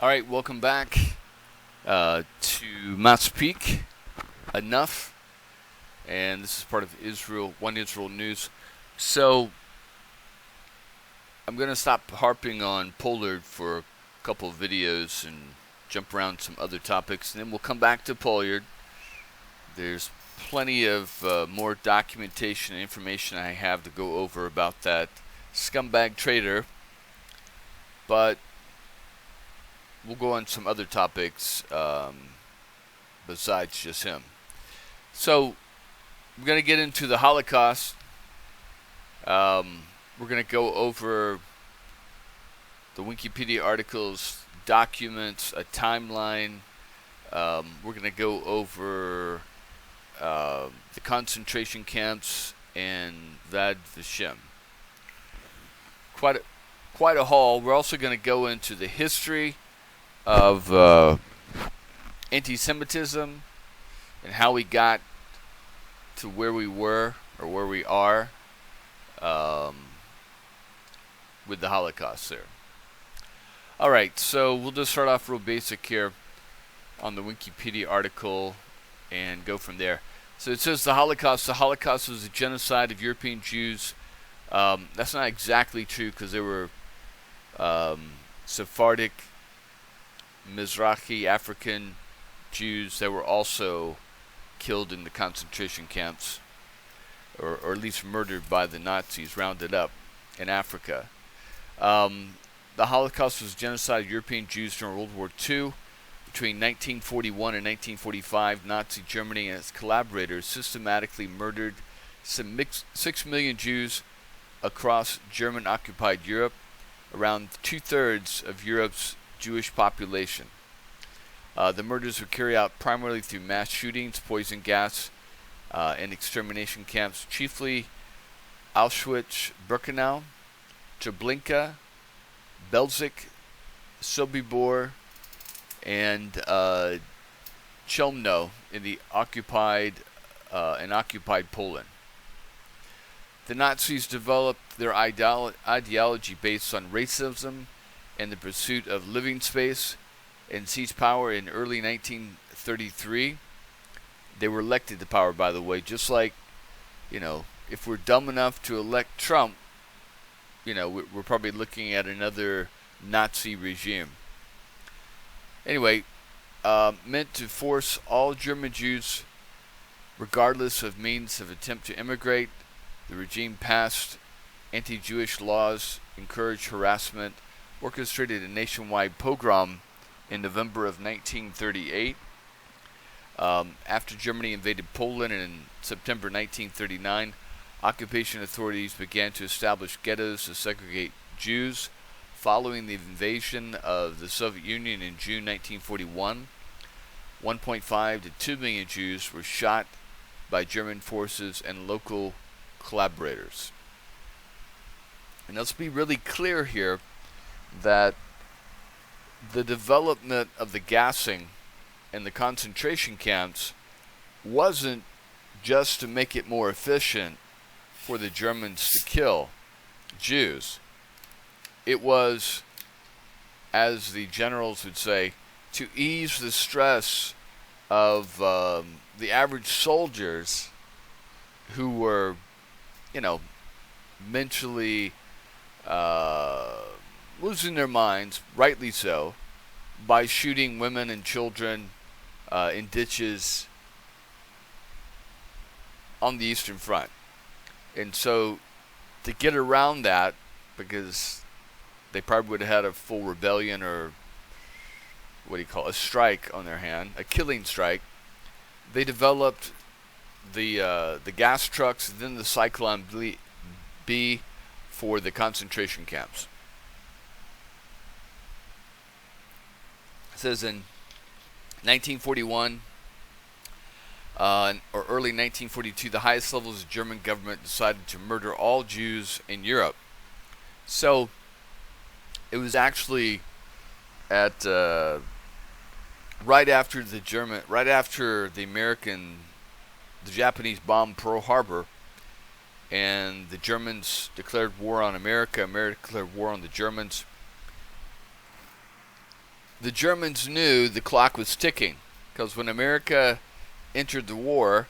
All right, welcome back to Maspik. Enough, and this is part of One Israel News. So I'm gonna stop harping on Pollard for a couple of videos and jump around some other topics, and then we'll come back to Pollard. There's plenty of more documentation and information I have to go over about that scumbag traitor, but we'll go on some other topics besides just him. So we're going to get into the Holocaust. We're going to go over the Wikipedia articles, documents, a timeline. We're going to go over the concentration camps and Vad Vashem. Quite a haul. We're also going to go into the history of anti-Semitism and how we got to where we were or where we are with the Holocaust there. Alright, so we'll just start off real basic here on the Wikipedia article and go from there. So it says the Holocaust was a genocide of European Jews. That's not exactly true because there were Sephardic, Mizrahi African Jews that were also killed in the concentration camps, or at least murdered by the Nazis, rounded up in Africa. The Holocaust was a genocide of European Jews during World War II. Between 1941 and 1945, Nazi Germany and its collaborators systematically murdered some 6 million Jews across German-occupied Europe, around 2/3 of Europe's Jewish population. The murders were carried out primarily through mass shootings, poison gas, and extermination camps, chiefly Auschwitz, Birkenau, Treblinka, Belzec, Sobibor, and Chelmno in occupied Poland. The Nazis developed their ideology based on racism and the pursuit of living space, and seized power in early 1933. They were elected to power, by the way, just like, if we're dumb enough to elect Trump, we're probably looking at another Nazi regime. Anyway, meant to force all German Jews, regardless of means of attempt to immigrate. The regime passed anti-Jewish laws, encouraged harassment, orchestrated a nationwide pogrom in November of 1938. After Germany invaded Poland in September 1939, occupation authorities began to establish ghettos to segregate Jews. Following the invasion of the Soviet Union in June 1941, 1.5 to 2 million Jews were shot by German forces and local collaborators. And let's be really clear here that the development of the gassing and the concentration camps wasn't just to make it more efficient for the Germans to kill Jews. It was, as the generals would say, to ease the stress of the average soldiers who were, mentally losing their minds, rightly so, by shooting women and children in ditches on the Eastern Front. And so to get around that, because they probably would have had a full rebellion or a strike on their hand, a killing strike, they developed the gas trucks, then the Cyclone B for the concentration camps. It says in 1941 or early 1942, the highest levels of German government decided to murder all Jews in Europe. So it was actually at right after the Japanese bombed Pearl Harbor, and the Germans declared war on America. America declared war on the Germans. the Germans knew the clock was ticking, because when America entered the war,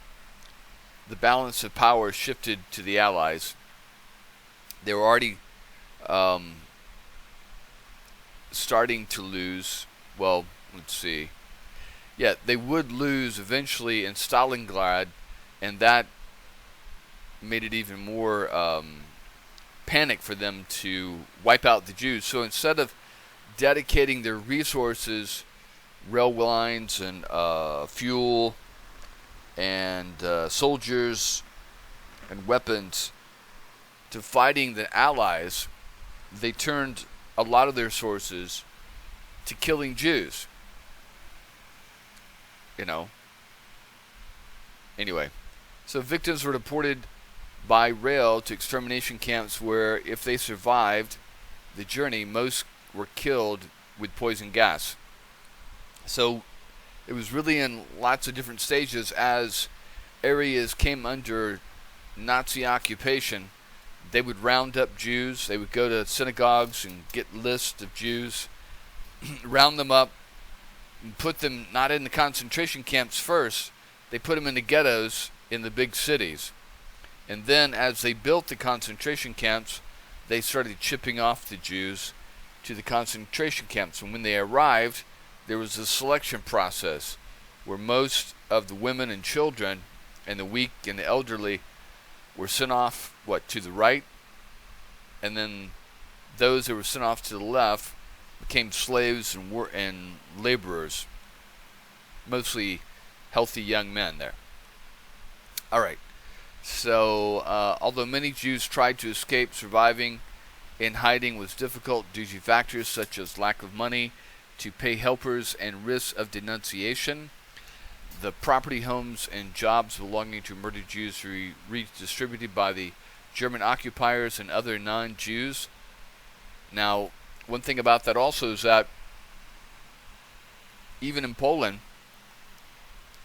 the balance of power shifted to the Allies. They were already starting to lose. Well, let's see. Yeah, they would lose eventually in Stalingrad, and that made it even more panic for them to wipe out the Jews. So instead of dedicating their resources, rail lines and fuel and soldiers and weapons, to fighting the Allies, they turned a lot of their sources to killing Jews. Anyway, so victims were deported by rail to extermination camps where, if they survived the journey, most were killed with poison gas. So it was really in lots of different stages. As areas came under Nazi occupation, they would round up Jews. They would go to synagogues and get lists of Jews, round them up, and put them not in the concentration camps first. They put them in the ghettos in the big cities. And then as they built the concentration camps, they started shipping off the Jews to the concentration camps. And when they arrived, there was a selection process where most of the women and children and the weak and the elderly were sent off, to the right, and then those that were sent off to the left became slaves and laborers, mostly healthy young men there. All right. So, although many Jews tried to escape, surviving in hiding was difficult due to factors such as lack of money to pay helpers and risks of denunciation. The property, homes, and jobs belonging to murdered Jews were redistributed by the German occupiers and other non-Jews. Now, one thing about that also is that even in Poland,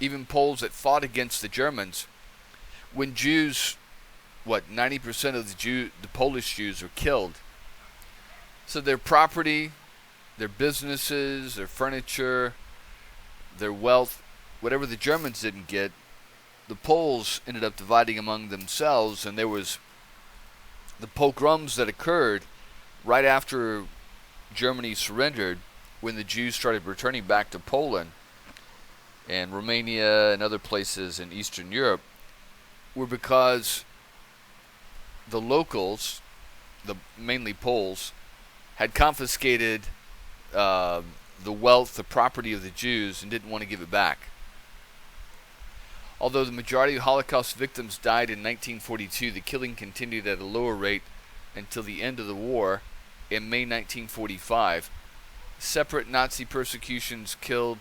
even Poles that fought against the Germans, when Jews, 90% of the Polish Jews were killed. So their property, their businesses, their furniture, their wealth, whatever the Germans didn't get, the Poles ended up dividing among themselves, and there was the pogroms that occurred right after Germany surrendered, when the Jews started returning back to Poland and Romania and other places in Eastern Europe, were because the locals, mainly Poles, had confiscated the wealth, the property of the Jews, and didn't want to give it back. Although the majority of Holocaust victims died in 1942, the killing continued at a lower rate until the end of the war in May 1945. Separate Nazi persecutions killed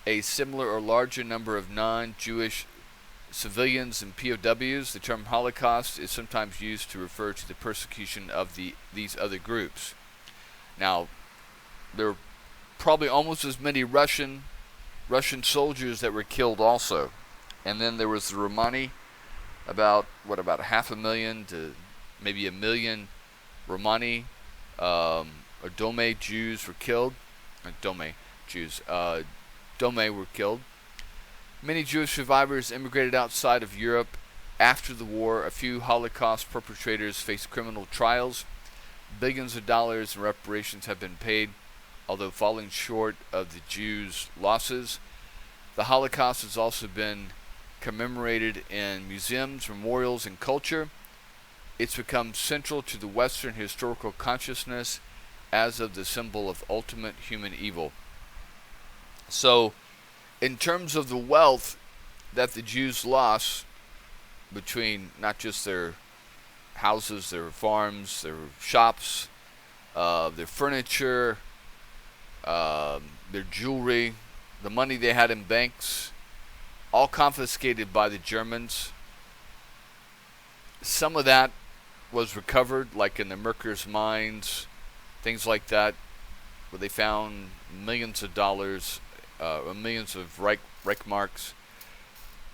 a similar or larger number of non-Jewish civilians and POWs. The term Holocaust is sometimes used to refer to the persecution of these other groups. Now, there were probably almost as many Russian soldiers that were killed also. And then there was the Romani, about 500,000 to maybe 1 million Romani or Dome Jews were killed. Dome were killed. Many Jewish survivors immigrated outside of Europe after the war. A few Holocaust perpetrators faced criminal trials. Billions of dollars in reparations have been paid, although falling short of the Jews' losses. The Holocaust has also been commemorated in museums, memorials, and culture. It's become central to the Western historical consciousness as of the symbol of ultimate human evil. So, in terms of the wealth that the Jews lost between not just their houses, their farms, their shops, their furniture, their jewelry, the money they had in banks, all confiscated by the Germans. Some of that was recovered, like in the Merkers mines, things like that, where they found millions of dollars, millions of Reichmarks.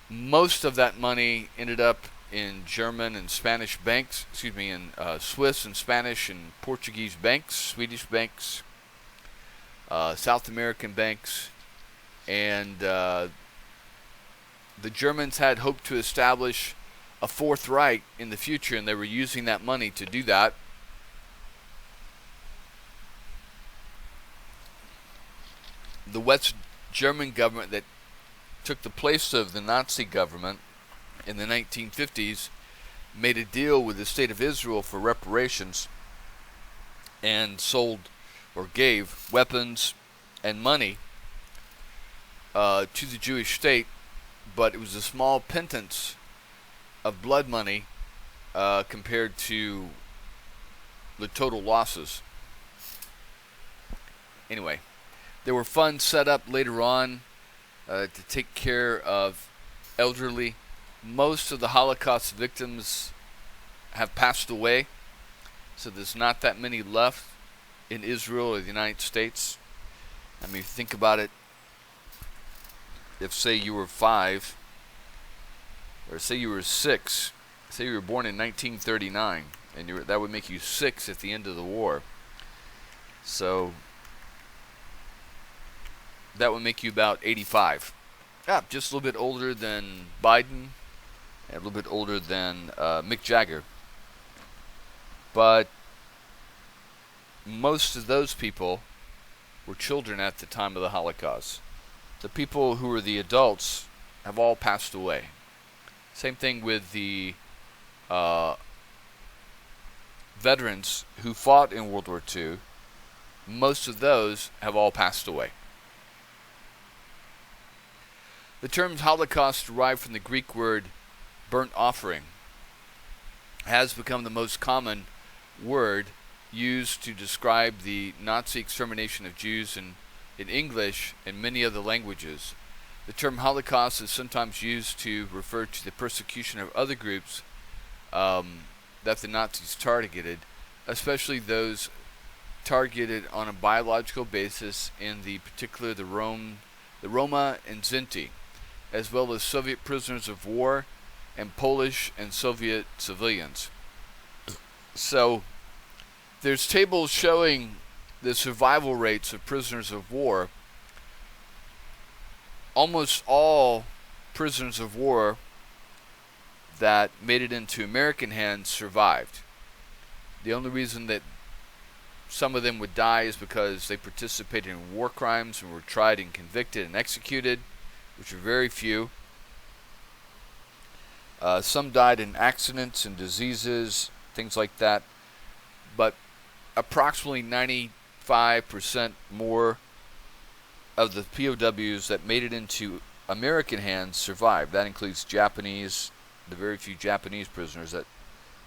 Most of that money ended up in German and Spanish banks, in Swiss and Spanish and Portuguese banks, Swedish banks. South American banks, and the Germans had hoped to establish a Fourth Reich in the future, and they were using that money to do that. The West German government that took the place of the Nazi government in the 1950s made a deal with the State of Israel for reparations and sold or gave weapons and money to the Jewish state, but it was a small pittance of blood money compared to the total losses. Anyway, there were funds set up later on to take care of elderly. Most of the Holocaust victims have passed away, so there's not that many left in Israel or the United States. I mean, if you think about it, if say you were 5, or say you were 6, say you were born in 1939, and that would make you 6 at the end of the war. So that would make you about 85. Just a little bit older than Biden, and a little bit older than Mick Jagger. But most of those people were children at the time of the Holocaust. The people who were the adults have all passed away. Same thing with the veterans who fought in World War II. Most of those have all passed away. The term Holocaust, derived from the Greek word burnt offering, has become the most common word used to describe the Nazi extermination of Jews in English and many other languages. The term Holocaust is sometimes used to refer to the persecution of other groups that the Nazis targeted, especially those targeted on a biological basis, in the particular the Roma and Sinti, as well as Soviet prisoners of war and Polish and Soviet civilians. So there's tables showing the survival rates of prisoners of war. Almost all prisoners of war that made it into American hands survived. The only reason that some of them would die is because they participated in war crimes and were tried and convicted and executed, which are very few. Some died in accidents and diseases, things like that. But approximately 95% more of the POWs that made it into American hands survived. That includes Japanese, the very few Japanese prisoners that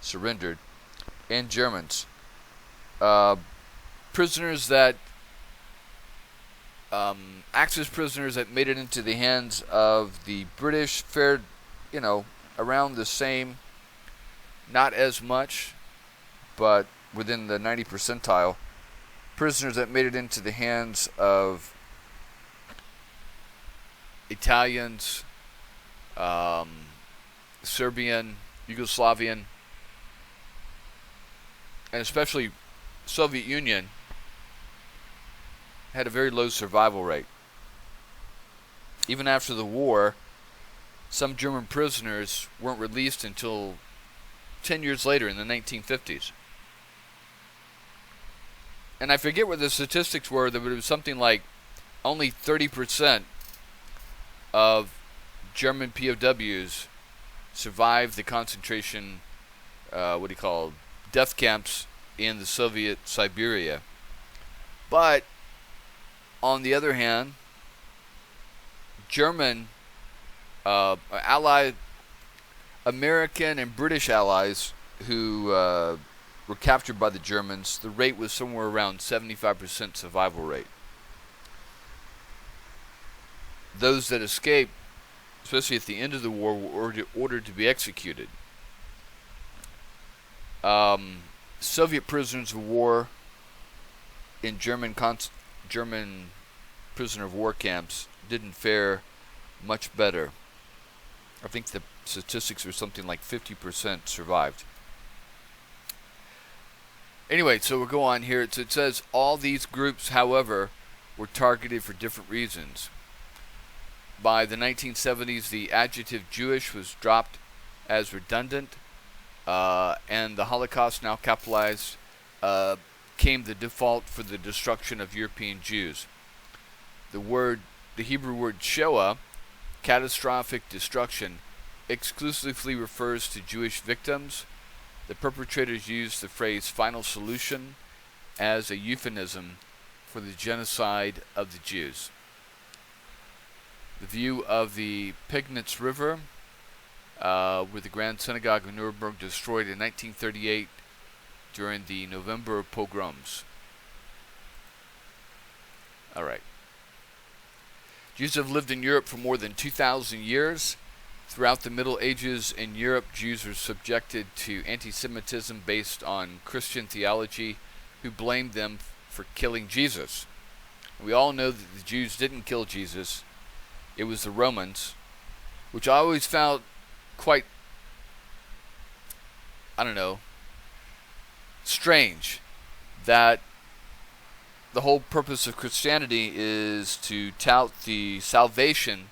surrendered, and Germans. Prisoners that Axis prisoners that made it into the hands of the British fared, around the same, not as much, but within the 90 percentile. Prisoners that made it into the hands of Italians, Serbian, Yugoslavian, and especially Soviet Union had a very low survival rate. Even after the war, some German prisoners weren't released until 10 years later in the 1950s. And I forget what the statistics were, but it was something like only 30% of German POWs survived the concentration, death camps in the Soviet Siberia. But on the other hand, German allied American and British allies who were captured by the Germans, the rate was somewhere around 75% survival rate. Those that escaped, especially at the end of the war, were ordered to be executed. Soviet prisoners of war in German prisoner of war camps didn't fare much better. I think the statistics were something like 50% survived. Anyway, so we'll go on here. It says all these groups, however, were targeted for different reasons. By the 1970s, the adjective Jewish was dropped as redundant, and the Holocaust, now capitalized, came the default for the destruction of European Jews. The Hebrew word Shoah, catastrophic destruction, exclusively refers to Jewish victims. The perpetrators used the phrase final solution as a euphemism for the genocide of the Jews. The view of the Pegnitz River, with the Grand Synagogue of Nuremberg destroyed in 1938 during the November pogroms. All right. Jews have lived in Europe for more than 2,000 years. Throughout the Middle Ages in Europe, Jews were subjected to anti-Semitism based on Christian theology, who blamed them for killing Jesus. We all know that the Jews didn't kill Jesus. It was the Romans, which I always found quite, strange, that the whole purpose of Christianity is to tout the salvation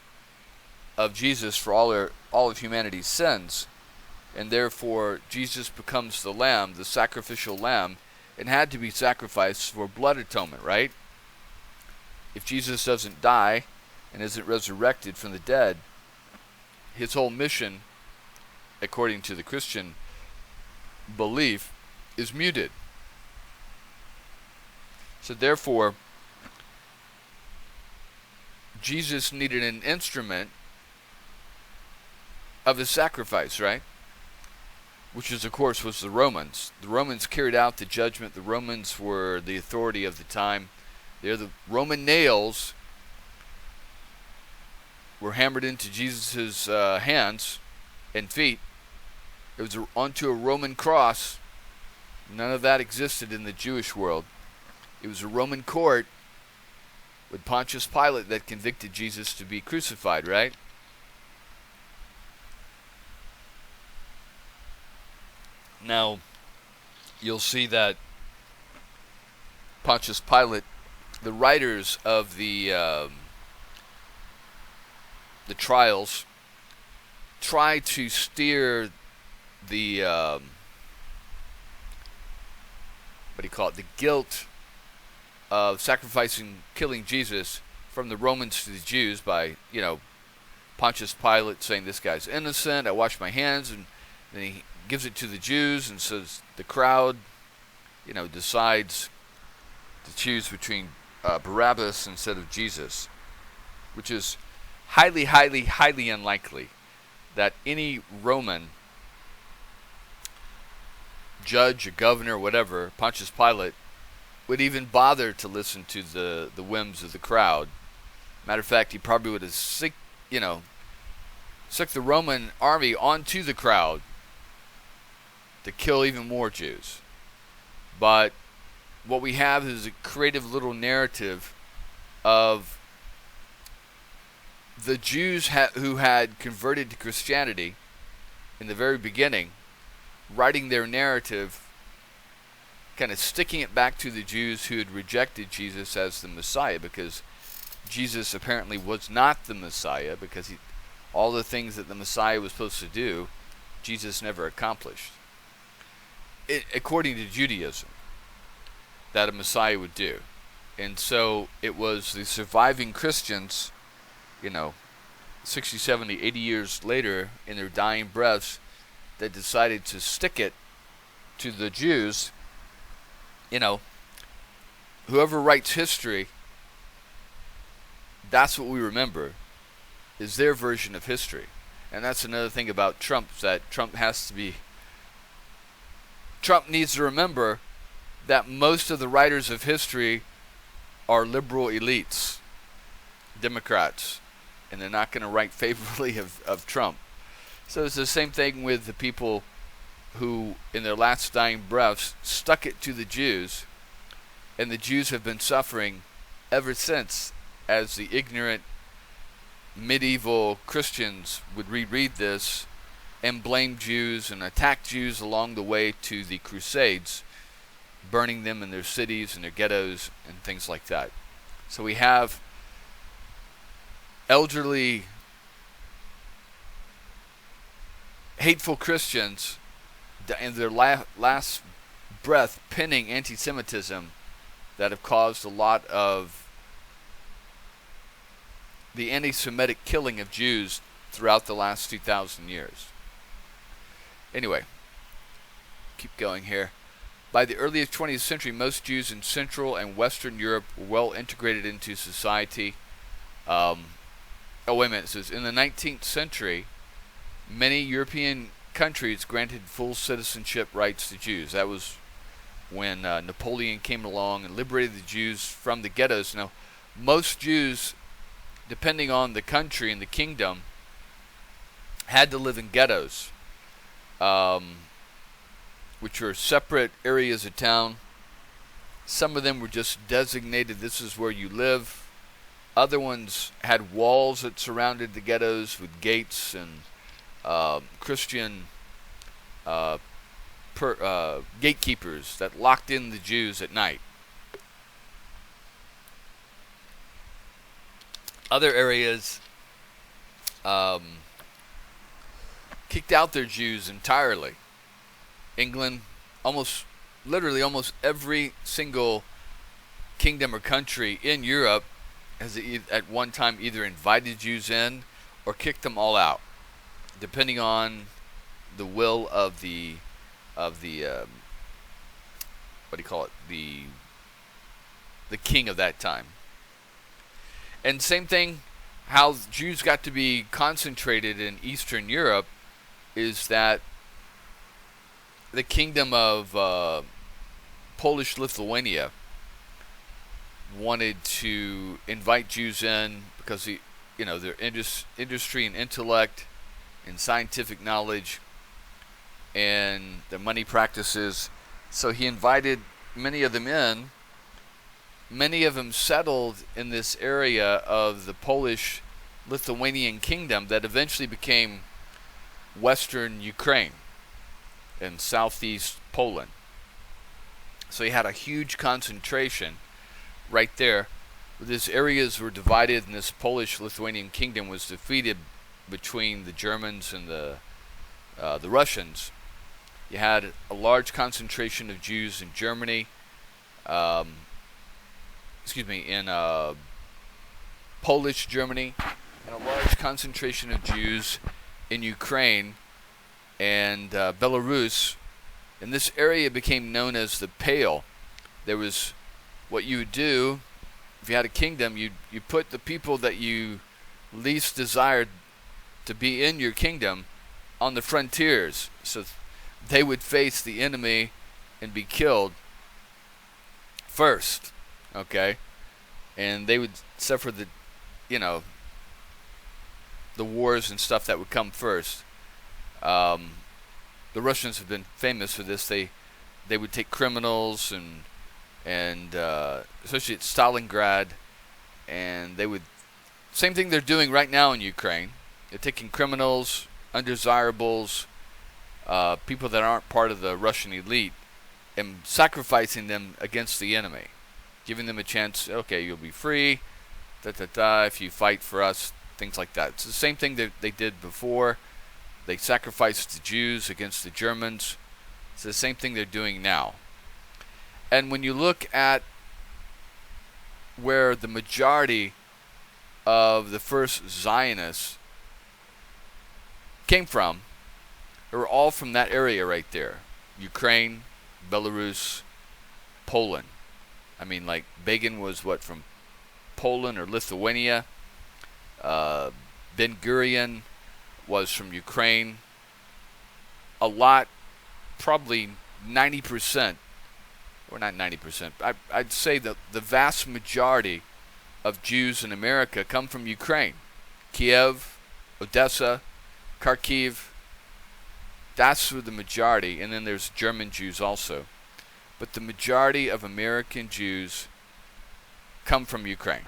of Jesus for all of humanity's sins, and therefore Jesus becomes the lamb, the sacrificial lamb, and had to be sacrificed for blood atonement, right? If Jesus doesn't die and isn't resurrected from the dead, his whole mission, according to the Christian belief, is muted. So therefore, Jesus needed an instrument of his sacrifice, right? Which is, of course, was the Romans. The Romans carried out the judgment. The Romans were the authority of the time. The Roman nails were hammered into Jesus' hands and feet. It was onto a Roman cross. None of that existed in the Jewish world. It was a Roman court with Pontius Pilate that convicted Jesus to be crucified, right? Now, you'll see that Pontius Pilate, the writers of the trials, try to steer the the guilt of killing Jesus from the Romans to the Jews by, Pontius Pilate saying this guy's innocent, I wash my hands, and then he gives it to the Jews, and says the crowd, decides to choose between Barabbas instead of Jesus, which is highly, highly, highly unlikely that any Roman judge or governor or whatever, Pontius Pilate, would even bother to listen to the whims of the crowd. Matter of fact, he probably would have sicked the Roman army onto the crowd to kill even more Jews. But what we have is a creative little narrative of the Jews who had converted to Christianity in the very beginning, writing their narrative, kind of sticking it back to the Jews who had rejected Jesus as the Messiah, because Jesus apparently was not the Messiah, because all the things that the Messiah was supposed to do, Jesus never accomplished. According to Judaism, that a Messiah would do. And so it was the surviving Christians, 60, 70, 80 years later, in their dying breaths, that decided to stick it to the Jews. Whoever writes history, that's what we remember, is their version of history. And that's another thing about Trump, that Trump needs to remember that most of the writers of history are liberal elites, Democrats, and they're not going to write favorably of Trump. So it's the same thing with the people who, in their last dying breaths, stuck it to the Jews, and the Jews have been suffering ever since, as the ignorant medieval Christians would reread this and blame Jews and attack Jews along the way to the Crusades, burning them in their cities and their ghettos and things like that. So we have elderly, hateful Christians in their last breath penning anti-Semitism that have caused a lot of the anti-Semitic killing of Jews throughout the last 2,000 years. Anyway, keep going here. By the early 20th century, most Jews in Central and Western Europe were well integrated into society. Oh, wait a minute. It says, in the 19th century, many European countries granted full citizenship rights to Jews. That was when Napoleon came along and liberated the Jews from the ghettos. Now, most Jews, depending on the country and the kingdom, had to live in ghettos, which were separate areas of town. Some of them were just designated, this is where you live. Other ones had walls that surrounded the ghettos with gates and Christian gatekeepers that locked in the Jews at night. Other areas kicked out their Jews entirely. England, literally almost every single kingdom or country in Europe has at one time either invited Jews in or kicked them all out, depending on the will of the what do you call it, the king of that time. And same thing, how Jews got to be concentrated in Eastern Europe is that the kingdom of Polish-Lithuania wanted to invite Jews in because their industry and intellect and scientific knowledge and their money practices. So he invited many of them in. Many of them settled in this area of the Polish-Lithuanian kingdom that eventually became Western Ukraine and southeast Poland. So he had a huge concentration right there. These areas were divided, and this Polish-Lithuanian kingdom was defeated between the Germans and the Russians. You had a large concentration of Jews in Germany, in Polish Germany, and a large concentration of Jews in Ukraine and Belarus. And this area became known as the Pale. There was what you would do if you had a kingdom, you put the people that you least desired to be in your kingdom on the frontiers, so they would face the enemy and be killed first, okay? And they would suffer the wars and stuff that would come first. The Russians have been famous for this. They would take criminals and especially at Stalingrad, and they would, same thing they're doing right now in Ukraine. They're taking criminals, undesirables, people that aren't part of the Russian elite, and sacrificing them against the enemy, giving them a chance. Okay, you'll be free, if you fight for us, things like that. It's the same thing that they did before. They sacrificed the Jews against the Germans. It's the same thing they're doing now. And when you look at where the majority of the first Zionists came from, they were all from that area right there. Ukraine, Belarus, Poland. I mean, like, Begin was from Poland or Lithuania. Ben-Gurion was from Ukraine. A lot, probably 90%, or not 90%, I'd say that the vast majority of Jews in America come from Ukraine. Kiev, Odessa, Kharkiv, that's where the majority, and then there's German Jews also. But the majority of American Jews come from Ukraine.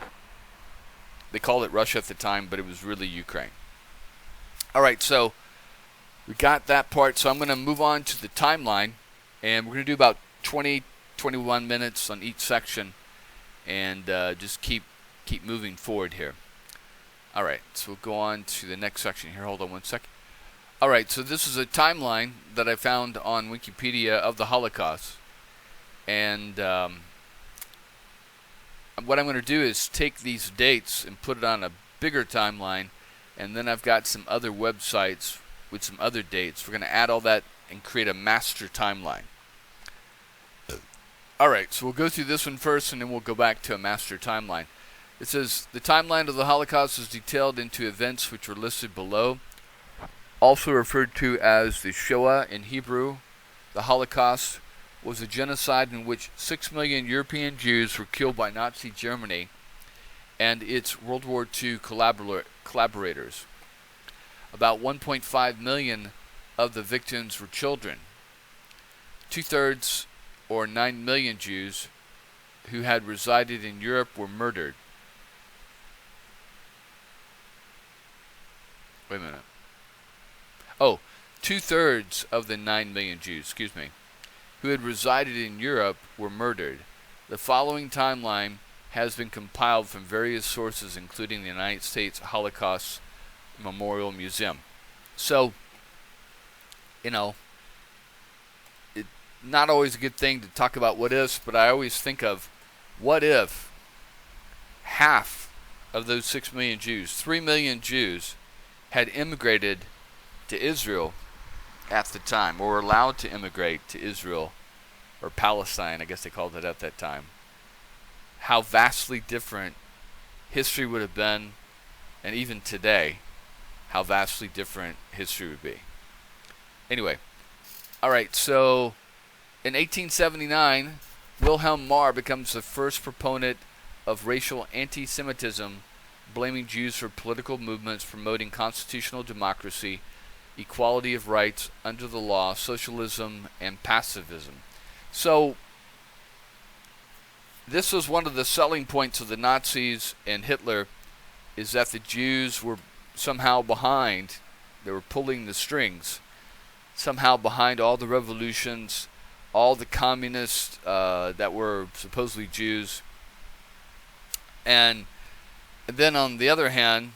They called it Russia at the time, but it was really Ukraine. All right, so we got that part. So I'm going to move on to the timeline, and we're going to do about 21 minutes on each section, and just keep keep moving forward here. All right, so we'll go on to the next section here. Hold on one second. All right, so this is a timeline that I found on Wikipedia of the Holocaust. And what I'm going to do is take these dates and put it on a bigger timeline, and then I've got some other websites with some other dates. We're going to add all that and create a master timeline. All right, so we'll go through this one first, and then we'll go back to a master timeline. It says, the timeline of the Holocaust is detailed into events which are listed below, also referred to as the Shoah in Hebrew. The Holocaust was a genocide in which 6 million European Jews were killed by Nazi Germany and its World War II collaborators. About 1.5 million of the victims were children. 2/3, or 9 million Jews, who had resided in Europe were murdered. Wait a minute. Oh, 2/3 of the 9 million Jews, who had resided in Europe were murdered. The following timeline has been compiled from various sources, including the United States Holocaust Memorial Museum. So, it's not always a good thing to talk about what ifs, but I always think of, what if half of those 6 million Jews, 3 million Jews, had immigrated to Israel at the time, or were allowed to immigrate to Israel, or Palestine, I guess they called it at that time. How vastly different history would have been, and even today, how vastly different history would be. Anyway, alright, so in 1879, Wilhelm Marr becomes the first proponent of racial anti-Semitism, blaming Jews for political movements promoting constitutional democracy, equality of rights under the law, socialism, and pacifism. So, this was one of the selling points of the Nazis and Hitler, is that the Jews were somehow behind, they were pulling the strings, somehow behind all the revolutions, all the communists that were supposedly Jews. And then on the other hand,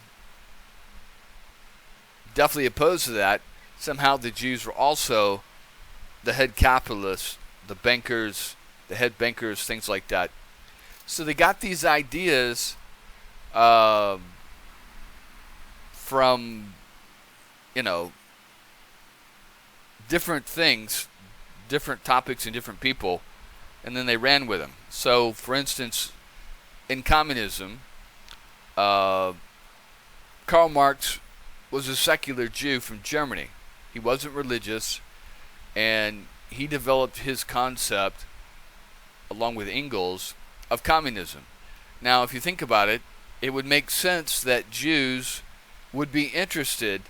definitely opposed to that, somehow the Jews were also the head capitalists, the bankers, the head bankers, things like that. So they got these ideas from, different things, different topics and different people, and then they ran with them. So, for instance, in communism, Karl Marx was a secular Jew from Germany. He wasn't religious, and he developed his concept, along with Engels, of communism. Now, if you think about it, it would make sense that Jews would be interested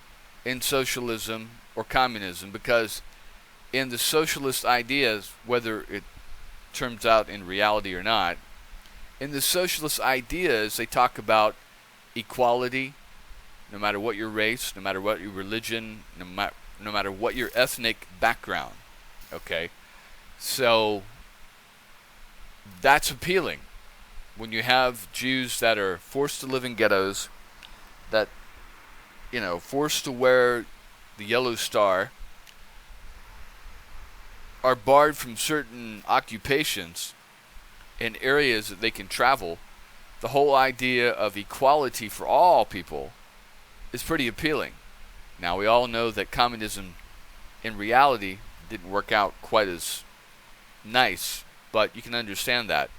in socialism or communism, because in the socialist ideas, whether it turns out in reality or not, in the socialist ideas, they talk about equality, no matter what your race, no matter what your religion, no matter what your ethnic background. Okay? So, that's appealing. When you have Jews that are forced to live in ghettos, that, forced to wear the yellow star, are barred from certain occupations in areas that they can travel, the whole idea of equality for all people is pretty appealing. Now, we all know that communism in reality didn't work out quite as nice, but you can understand that.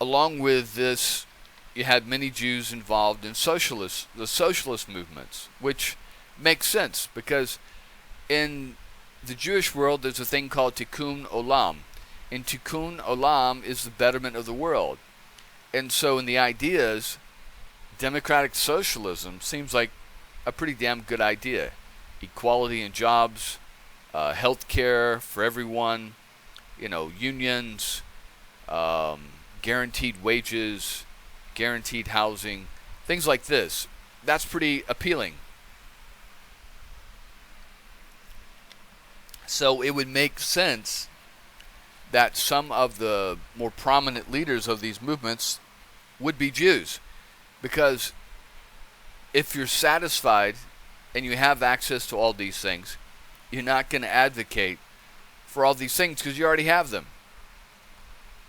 Along with this, you had many Jews involved in the socialist movements, which makes sense, because in the Jewish world there's a thing called Tikkun Olam. And Tikkun Olam is the betterment of the world. And so in the ideas, democratic socialism seems like a pretty damn good idea. Equality in jobs, health care for everyone, unions, guaranteed wages, guaranteed housing, things like this. That's pretty appealing. So it would make sense that some of the more prominent leaders of these movements would be Jews. Because if you're satisfied and you have access to all these things, you're not going to advocate for all these things because you already have them.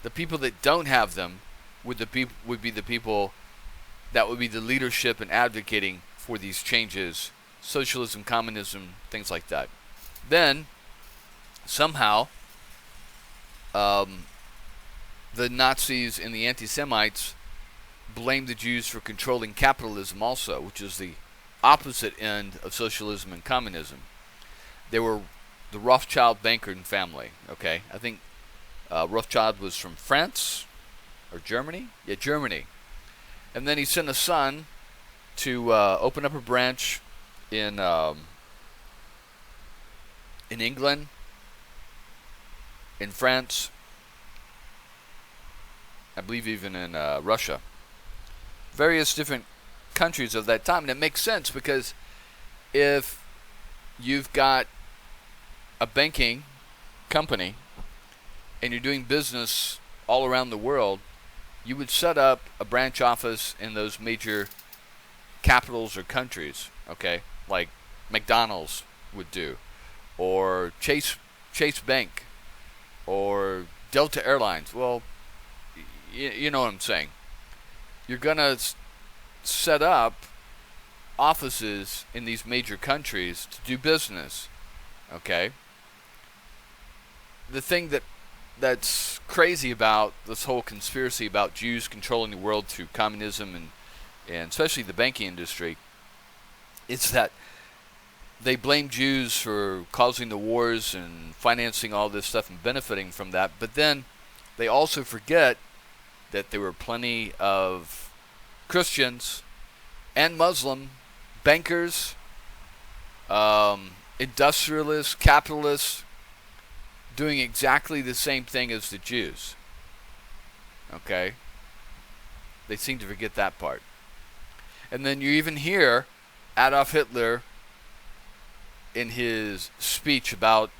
The people that don't have them would be the people that would be the leadership in advocating for these changes, socialism, communism, things like that. Then, somehow, the Nazis and the anti-Semites blamed the Jews for controlling capitalism also, which is the opposite end of socialism and communism. They were the Rothschild banking family, okay? I think Rothschild was from France or Germany? Yeah, Germany. And then he sent a son to open up a branch in England, in France, I believe even in Russia. Various different countries of that time. And it makes sense because if you've got a banking company and you're doing business all around the world, you would set up a branch office in those major capitals or countries, okay, like McDonald's would do, or Chase Bank, or Delta Airlines. Well, you know what I'm saying. You're going to set up offices in these major countries to do business, okay? The thing that's crazy about this whole conspiracy about Jews controlling the world through communism and especially the banking industry is that they blame Jews for causing the wars and financing all this stuff and benefiting from that, but then they also forget that there were plenty of Christians and Muslim bankers, industrialists, capitalists, doing exactly the same thing as the Jews. Okay? They seem to forget that part. And then you even hear Adolf Hitler in his speech about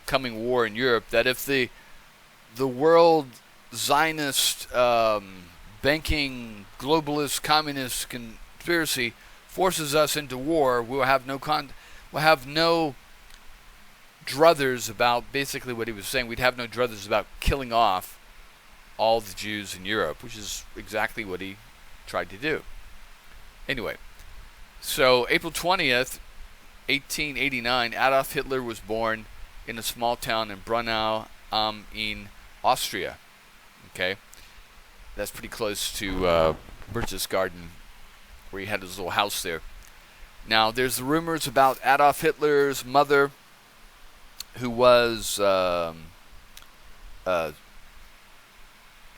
coming war in Europe, that if the world Zionist banking globalist communist conspiracy forces us into war, we'll have no druthers about, basically what he was saying, we'd have no druthers about killing off all the Jews in Europe, which is exactly what he tried to do. Anyway, so April 20th, 1889, Adolf Hitler was born in a small town in Brunau am Inn, Austria. Okay, that's pretty close to Berchtesgaden, where he had his little house there. Now, there's the rumors about Adolf Hitler's mother, who was a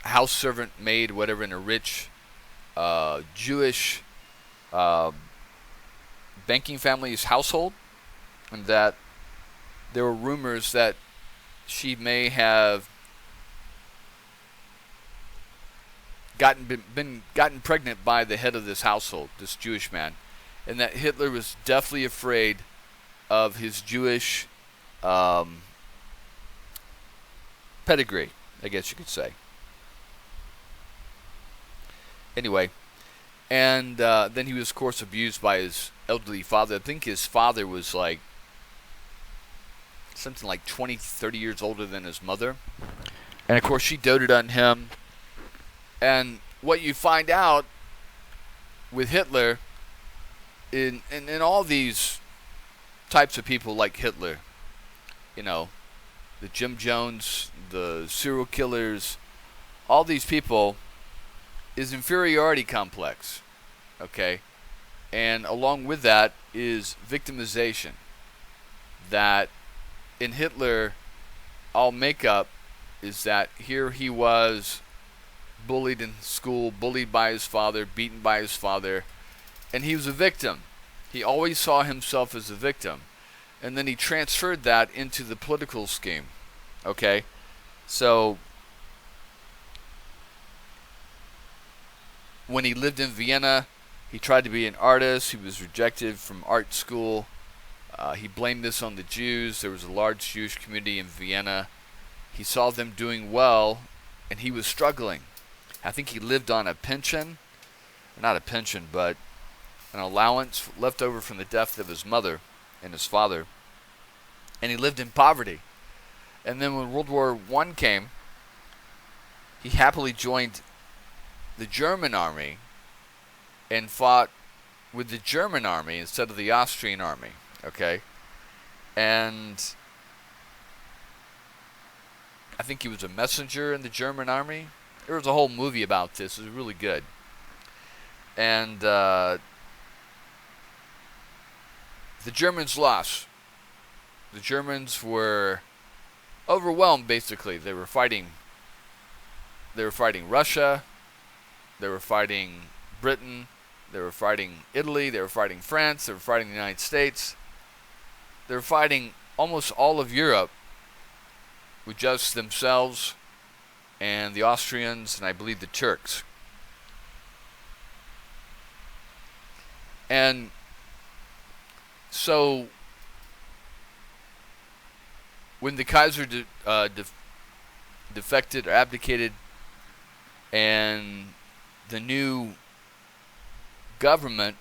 house servant, maid, whatever, in a rich Jewish banking family's household, and that there were rumors that she may have gotten pregnant by the head of this household, this Jewish man, and that Hitler was deathly afraid of his Jewish pedigree, I guess you could say. Anyway, and then he was, of course, abused by his elderly father. I think his father was like something like 20, 30 years older than his mother. And, of course, she doted on him. And what you find out with Hitler, in all these types of people like Hitler, you know, the Jim Jones, the serial killers, all these people, is inferiority complex, okay? And along with that is victimization. That in Hitler, all makeup is that here he was bullied in school, bullied by his father, beaten by his father, and he was a victim. He always saw himself as a victim. And then he transferred that into the political scheme, okay? So when he lived in Vienna, he tried to be an artist. He was rejected from art school. He blamed this on the Jews. There was a large Jewish community in Vienna. He saw them doing well, and he was struggling. I think he lived on a pension, not a pension, but an allowance left over from the death of his mother and his father, and he lived in poverty. And then when World War I came, he happily joined the German army and fought with the German army instead of the Austrian army, okay? And I think he was a messenger in the German army. There was a whole movie about this. It was really good. And the Germans lost. The Germans were overwhelmed, basically. They were fighting Russia. They were fighting Britain. They were fighting Italy. They were fighting France. They were fighting the United States. They were fighting almost all of Europe with just themselves and the Austrians and I believe the Turks. And so when the Kaiser defected or abdicated and the new government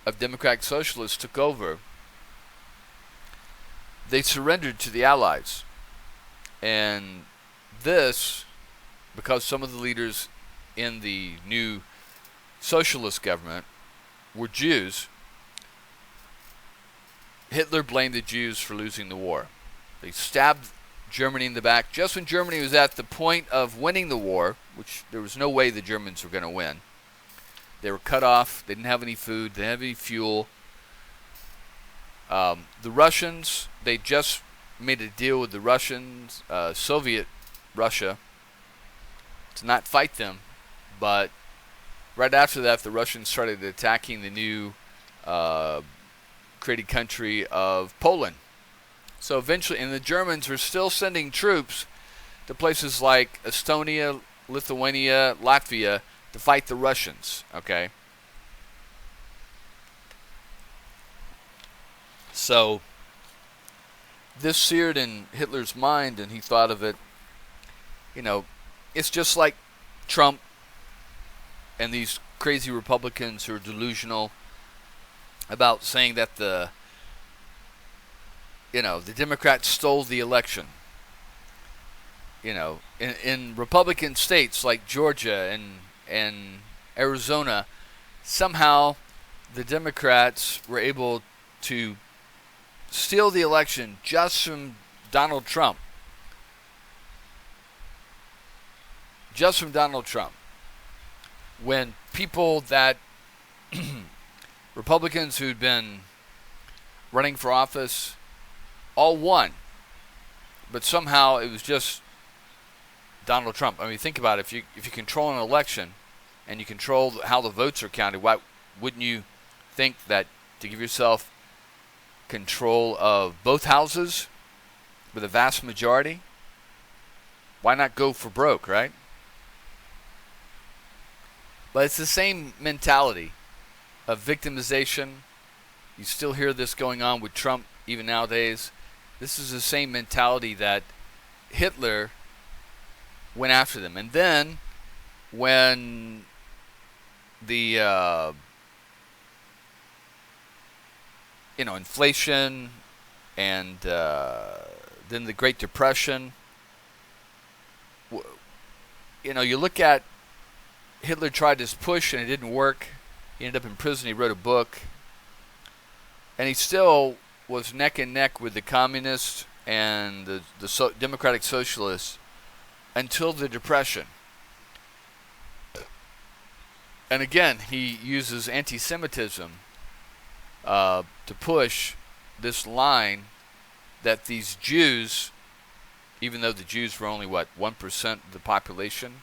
of democratic socialists took over, they surrendered to the Allies. And this, because some of the leaders in the new socialist government were Jews, Hitler blamed the Jews for losing the war. They stabbed Germany in the back just when Germany was at the point of winning the war, which there was no way the Germans were going to win. They were cut off. They didn't have any food. They didn't have any fuel. The Russians, they just made a deal with the Russians, Soviet Russia, to not fight them. But right after that, the Russians started attacking the new created country of Poland. So eventually, and the Germans were still sending troops to places like Estonia, Lithuania, Latvia to fight the Russians, okay? So this seared in Hitler's mind, and he thought of it, it's just like Trump and these crazy Republicans who are delusional about saying that the Democrats stole the election. In Republican states like Georgia and Arizona, somehow the Democrats were able to steal the election just from Donald Trump. Just from Donald Trump. When people that Republicans who'd been running for office all won, but somehow it was just Donald Trump. I mean, think about it. If you control an election and you control how the votes are counted, why wouldn't you think that to give yourself control of both houses with a vast majority? Why not go for broke, right? But it's the same mentality of victimization. You still hear this going on with Trump even nowadays. This is the same mentality that Hitler went after them. And then when the inflation and then the Great Depression, you look at Hitler tried this push and it didn't work. He ended up in prison. He wrote a book. And he still was neck and neck with the communists and the democratic socialists until the Depression. And again, he uses anti-Semitism to push this line that these Jews, even though the Jews were only, 1% of the population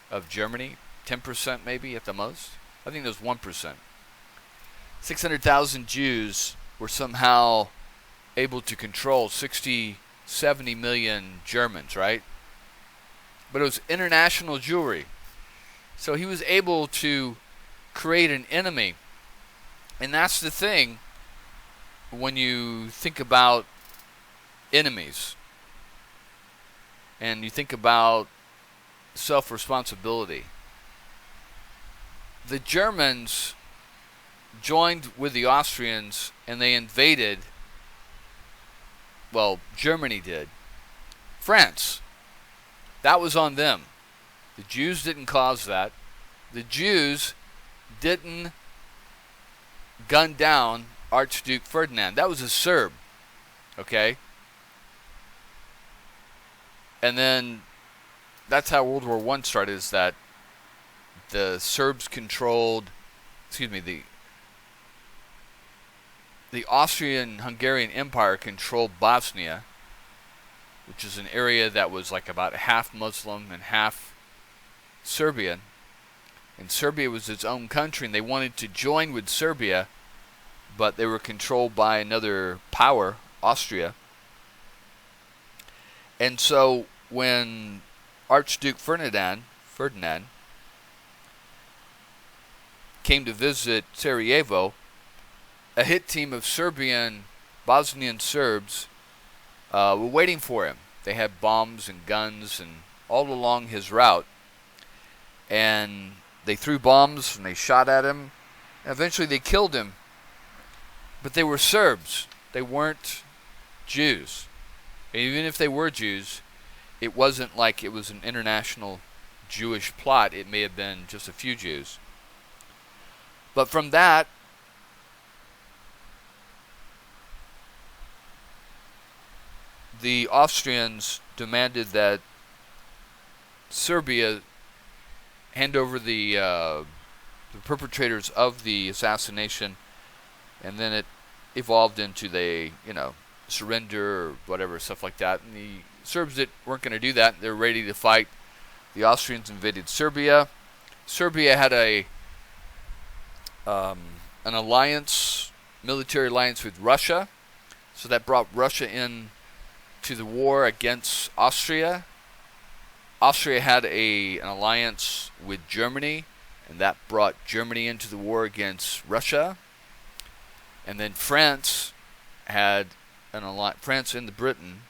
of Germany, 10% maybe at the most? I think there's 1%. 600,000 Jews were somehow able to control 60, 70 million Germans, right? But it was international Jewry. So he was able to create an enemy. And that's the thing when you think about enemies. And you think about self-responsibility. the Germans joined with the Austrians and they invaded, well, Germany did, France. That was on them. The Jews didn't cause that. The Jews didn't gun down Archduke Ferdinand. That was a Serb. Okay? And then that's how World War I started, is that the Serbs controlled, the Austrian-Hungarian Empire controlled Bosnia, which is an area that was like about half Muslim and half Serbian. And Serbia was its own country, and they wanted to join with Serbia, but they were controlled by another power, Austria. And so when Archduke Ferdinand came to visit Sarajevo, a hit team of Bosnian Serbs were waiting for him. They had bombs and guns and all along his route. And they threw bombs and they shot at him. And eventually they killed him. But they were Serbs. They weren't Jews. And even if they were Jews, it wasn't like it was an international Jewish plot. It may have been just a few Jews. But from that, the Austrians demanded that Serbia hand over the perpetrators of the assassination, and then it evolved into they, surrender or whatever, stuff like that. And the Serbs weren't going to do that. They're ready to fight. The Austrians invaded Serbia. Serbia had an alliance, military alliance with Russia, so that brought Russia in to the war against Austria. Austria had an alliance with Germany, and that brought Germany into the war against Russia. And then France and Britain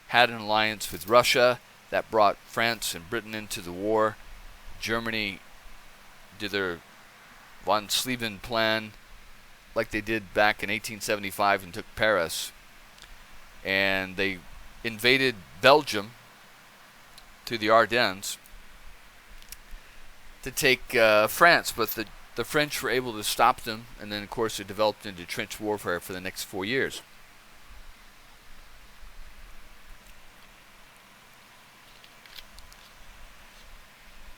had an alliance with Russia that brought France and Britain into the war. Germany did their von Schlieffen plan like they did back in 1875 and took Paris. And they invaded Belgium to the Ardennes to take France, but the French were able to stop them, and then of course it developed into trench warfare for the next 4 years.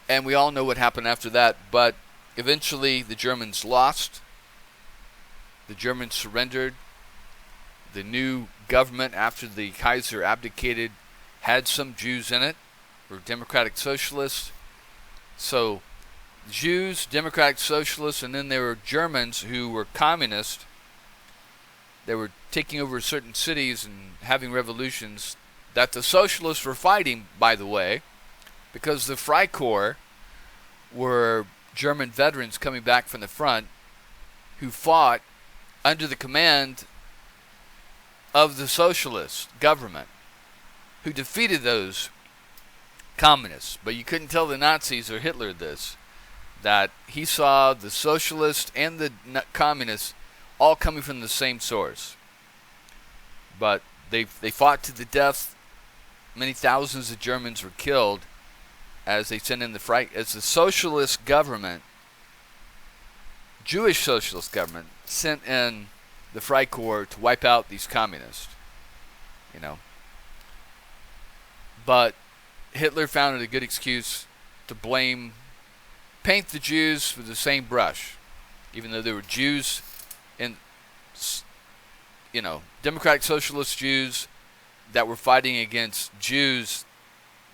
And we all know what happened after that, but eventually the Germans lost. The Germans surrendered. The new government, after the Kaiser abdicated, had some Jews in it, were democratic socialists. So Jews, democratic socialists, and then there were Germans who were communist. They were taking over certain cities and having revolutions that the socialists were fighting, by the way, because the Freikorps were German veterans coming back from the front who fought under the command of the socialist government, who defeated those communists. But you couldn't tell the Nazis or Hitler this, that he saw the socialists and the communists all coming from the same source. But they fought to the death. Many thousands of Germans were killed as they sent in as the socialist government, Jewish socialist government, sent in the Freikorps to wipe out these communists. But Hitler found it a good excuse to paint the Jews with the same brush, even though there were Jews in, democratic socialist Jews that were fighting against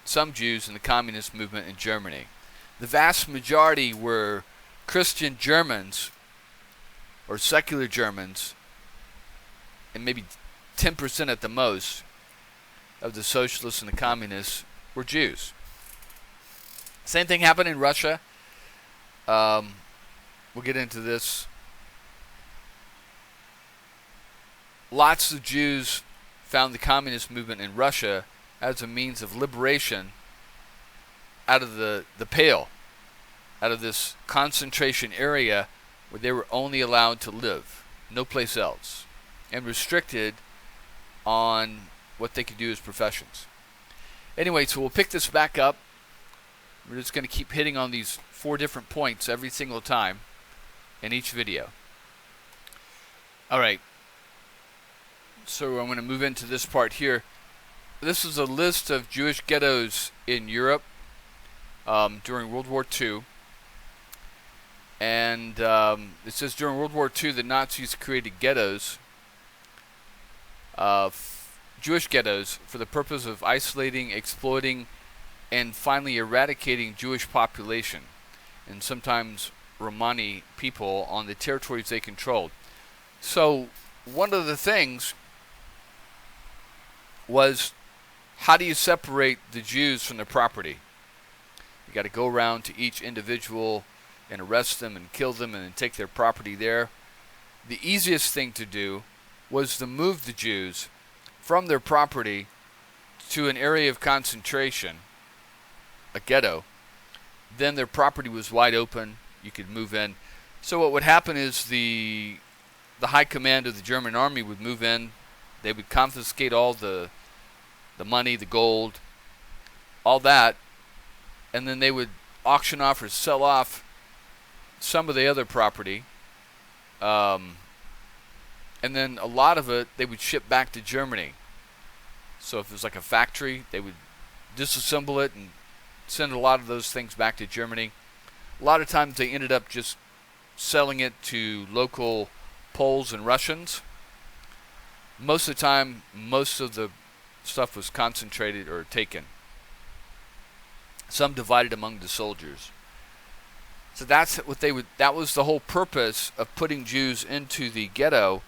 some Jews in the communist movement in Germany. The vast majority were Christian Germans or secular Germans, and maybe 10% at the most of the socialists and the communists were Jews. Same thing happened in Russia. We'll get into this. Lots of Jews found the communist movement in Russia as a means of liberation out of the Pale, out of this concentration area where they were only allowed to live, no place else, and restricted on what they could do as professions. Anyway, so we'll pick this back up. We're just going to keep hitting on these 4 different points every single time in each video. Alright, so I'm going to move into this part here. This is a list of Jewish ghettos in Europe during World War II. And it says during World War II the Nazis created ghettos, Jewish ghettos, for the purpose of isolating, exploiting, and finally eradicating Jewish population, and sometimes Romani people, on the territories they controlled. So one of the things was, how do you separate the Jews from their property? You got to go around to each individual and arrest them and kill them and then take their property there. The easiest thing to do was to move the Jews from their property to an area of concentration, a ghetto. Then their property was wide open. You could move in. So what would happen is the high command of the German army would move in. They would confiscate all the money, the gold, all that, and then they would auction off or sell off some of the other property, and then a lot of it they would ship back to Germany. So if it was like a factory, they would disassemble it and send a lot of those things back to Germany. A lot of times they ended up just selling it to local Poles and Russians. Most of the time, most of the stuff was concentrated or taken. Some divided among the soldiers. So that's what they would. That was the whole purpose of putting Jews into the ghetto,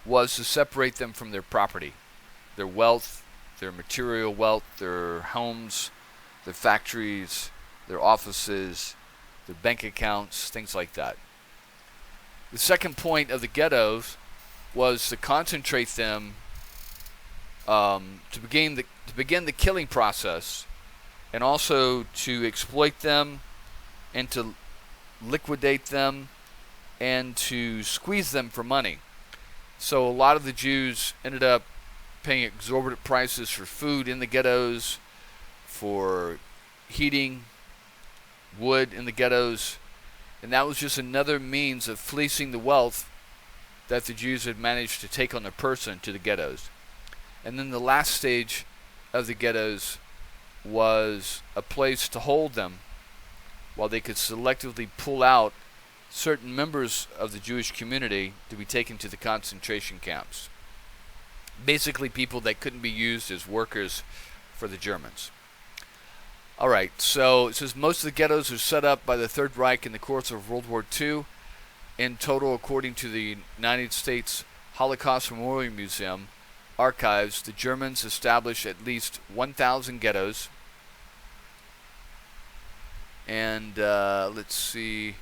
was to separate them from their property, their wealth, their material wealth, their homes, their factories, their offices, their bank accounts, things like that. The second point of the ghettos was to concentrate them, to begin the killing process, and also to exploit them and to liquidate them and to squeeze them for money. So a lot of the Jews ended up paying exorbitant prices for food in the ghettos, for heating, wood in the ghettos, and that was just another means of fleecing the wealth that the Jews had managed to take on their person to the ghettos. And then the last stage of the ghettos was a place to hold them while they could selectively pull out certain members of the Jewish community to be taken to the concentration camps. Basically people that couldn't be used as workers for the Germans. Alright, so it says most of the ghettos were set up by the Third Reich in the course of World War II. In total, according to the United States Holocaust Memorial Museum archives, the Germans established at least 1,000 ghettos. And let's see.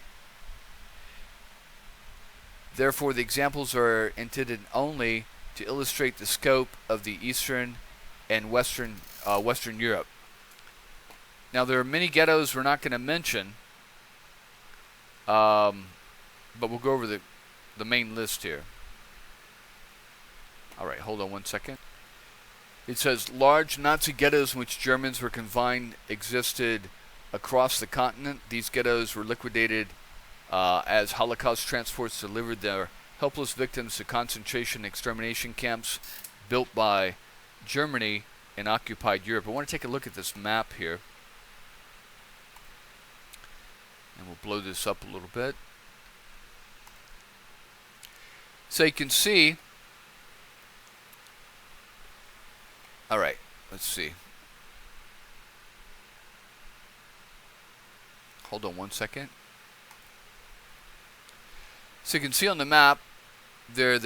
Therefore, the examples are intended only to illustrate the scope of the Eastern and Western Europe. Now, there are many ghettos we're not going to mention, but we'll go over the main list here. Alright, hold on one second. It says, large Nazi ghettos in which Germans were confined existed across the continent. These ghettos were liquidated as Holocaust transports delivered their helpless victims to concentration and extermination camps built by Germany in occupied Europe. I want to take a look at this map here. And we'll blow this up a little bit. So you can see. Alright, let's see. Hold on one second. So you can see on the map, there's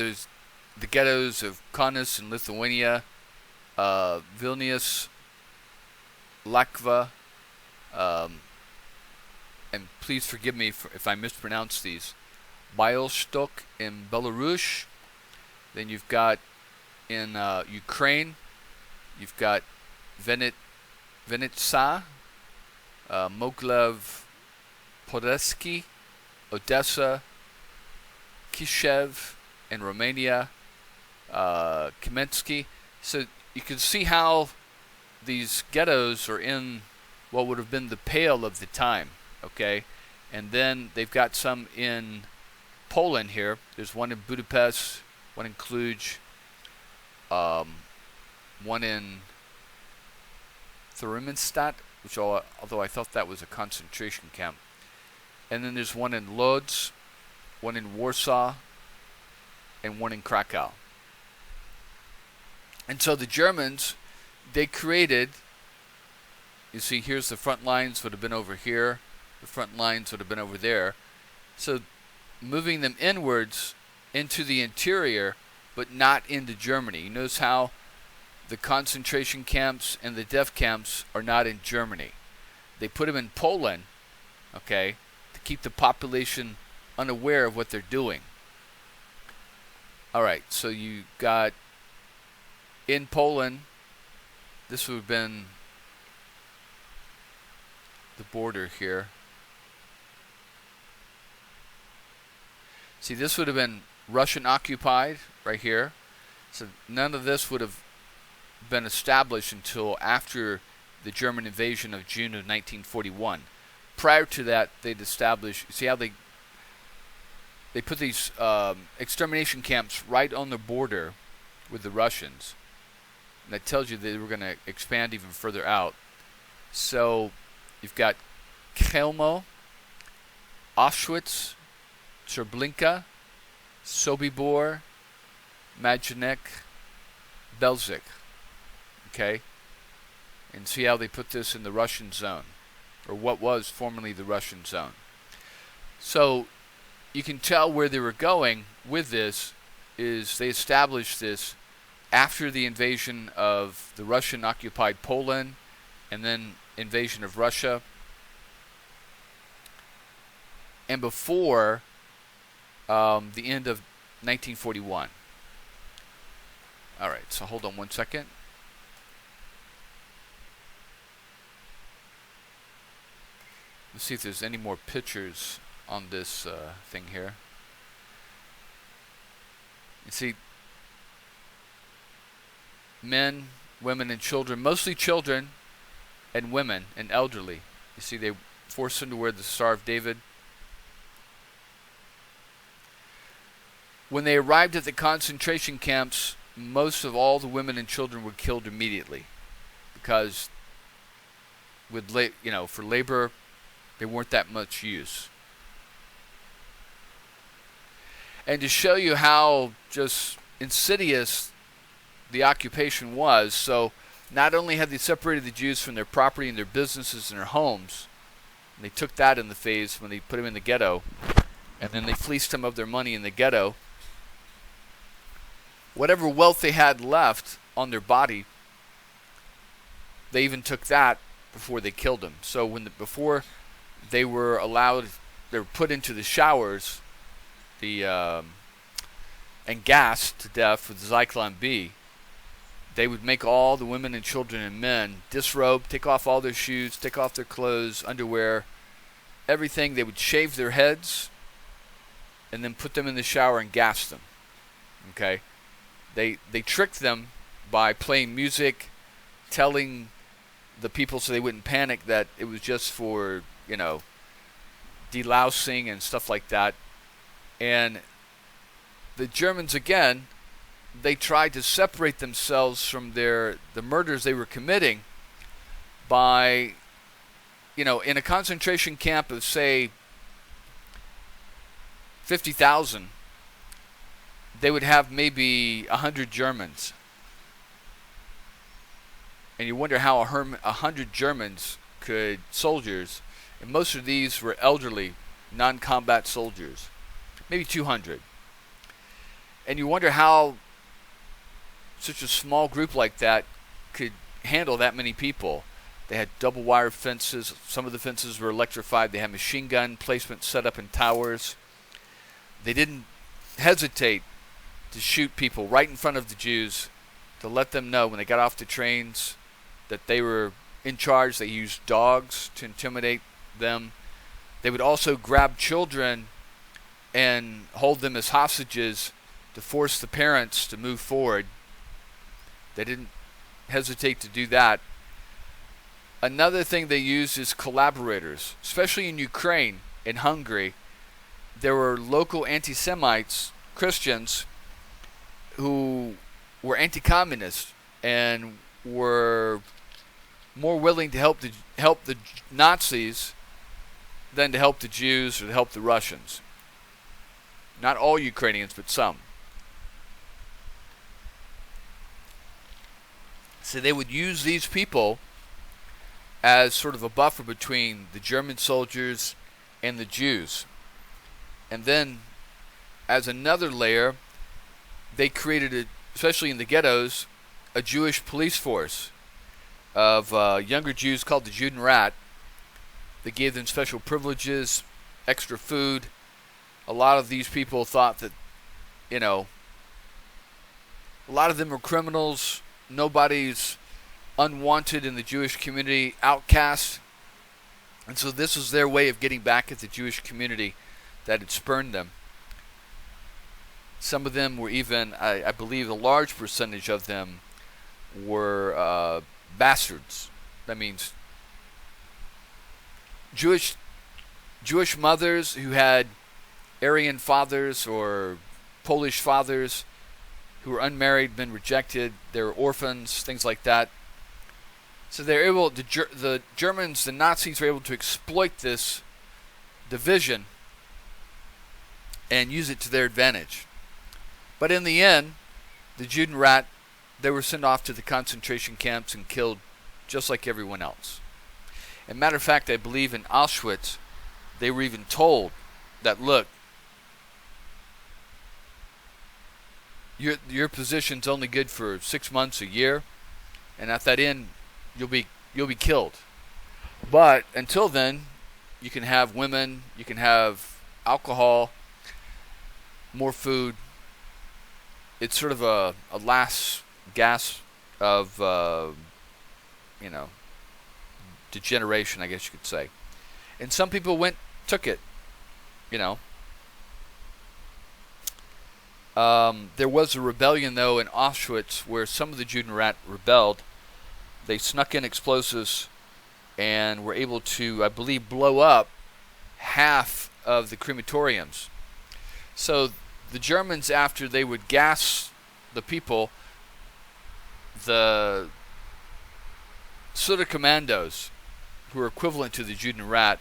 the ghettos of Kaunas in Lithuania, Vilnius, Lakva, and please forgive me if I mispronounce these, Bialystok in Belarus. Then you've got in Ukraine, you've got Vinnytsia, Mogilev Podolsky, Odessa, Kishinev in Romania, Kamensky. So you can see how these ghettos are in what would have been the Pale of the time, okay? And then they've got some in Poland here. There's one in Budapest, one in Cluj, one in Thurmanstadt, which although I thought that was a concentration camp. And then there's one in Lodz, one in Warsaw, and one in Krakow. And so the Germans, they created, you see here's the front lines would have been over here, the front lines would have been over there. So moving them inwards into the interior, but not into Germany. You notice how the concentration camps and the death camps are not in Germany. They put them in Poland, okay, to keep the population unaware of what they're doing. Alright, so you got in Poland, this would have been the border here. See, this would have been Russian occupied right here. So none of this would have been established until after the German invasion of June of 1941. Prior to that, they'd established, see how they put these extermination camps right on the border with the Russians. And that tells you they were going to expand even further out. So you've got Kelmo, Auschwitz, Treblinka, Sobibor, Majdanek, Belzec. Okay? And see how they put this in the Russian zone, or what was formerly the Russian zone. So you can tell where they were going with this is they established this after the invasion of the Russian occupied Poland and then invasion of Russia, and before the end of 1941. Alright, so hold on one second. Let's see if there's any more pictures on this thing here. You see, men, women, and children, mostly children and women and elderly. You see, they forced them to wear the Star of David. When they arrived at the concentration camps, most of all the women and children were killed immediately, because with for labor, they weren't that much use. And to show you how just insidious the occupation was, so not only had they separated the Jews from their property and their businesses and their homes, and they took that in the phase when they put them in the ghetto, and then they fleeced them of their money in the ghetto. Whatever wealth they had left on their body, they even took that before they killed them. So before they were allowed, they were put into the showers, and gassed to death with Zyklon B. They would make all the women and children and men disrobe, take off all their shoes, take off their clothes, underwear, everything. They would shave their heads and then put them in the shower and gas them. Okay? They tricked them by playing music, telling the people so they wouldn't panic that it was just for, delousing and stuff like that. And the Germans, again, they tried to separate themselves from the murders they were committing by, in a concentration camp of, say, 50,000, they would have maybe 100 Germans. And you wonder how 100 Germans soldiers, and most of these were elderly, non-combat soldiers, maybe 200. And you wonder how such a small group like that could handle that many people. They had double wire fences. Some of the fences were electrified. They had machine gun placement set up in towers. They didn't hesitate to shoot people right in front of the Jews to let them know when they got off the trains that they were in charge. They used dogs to intimidate them. They would also grab children and hold them as hostages to force the parents to move forward. They didn't hesitate to do that. Another thing they used is collaborators, especially in Ukraine and Hungary. There were local anti-Semites, Christians, who were anti-communist and were more willing to help the Nazis than to help the Jews or to help the Russians. Not all Ukrainians, but some. So they would use these people as sort of a buffer between the German soldiers and the Jews. And then, as another layer, they created, especially in the ghettos, a Jewish police force of younger Jews called the Judenrat. They gave them special privileges, extra food. A lot of these people thought that, a lot of them were criminals. Nobody's unwanted in the Jewish community, outcast. And so this was their way of getting back at the Jewish community that had spurned them. Some of them were even, I believe a large percentage of them were bastards. That means Jewish mothers who had Aryan fathers or Polish fathers who were unmarried, been rejected. They were orphans, things like that. So they're able, the Germans, the Nazis were able to exploit this division and use it to their advantage. But in the end, the Judenrat, they were sent off to the concentration camps and killed just like everyone else. As a matter of fact, I believe in Auschwitz, they were even told that, look, your position's only good for 6 months, a year, and at that end, you'll be killed. But until then, you can have women, you can have alcohol, more food. It's sort of a last gasp of degeneration, I guess you could say. And some people took it. There was a rebellion, though, in Auschwitz where some of the Judenrat rebelled. They snuck in explosives and were able to, I believe, blow up half of the crematoriums. So the Germans, after they would gas the people, the sort of commandos, who were equivalent to the Judenrat,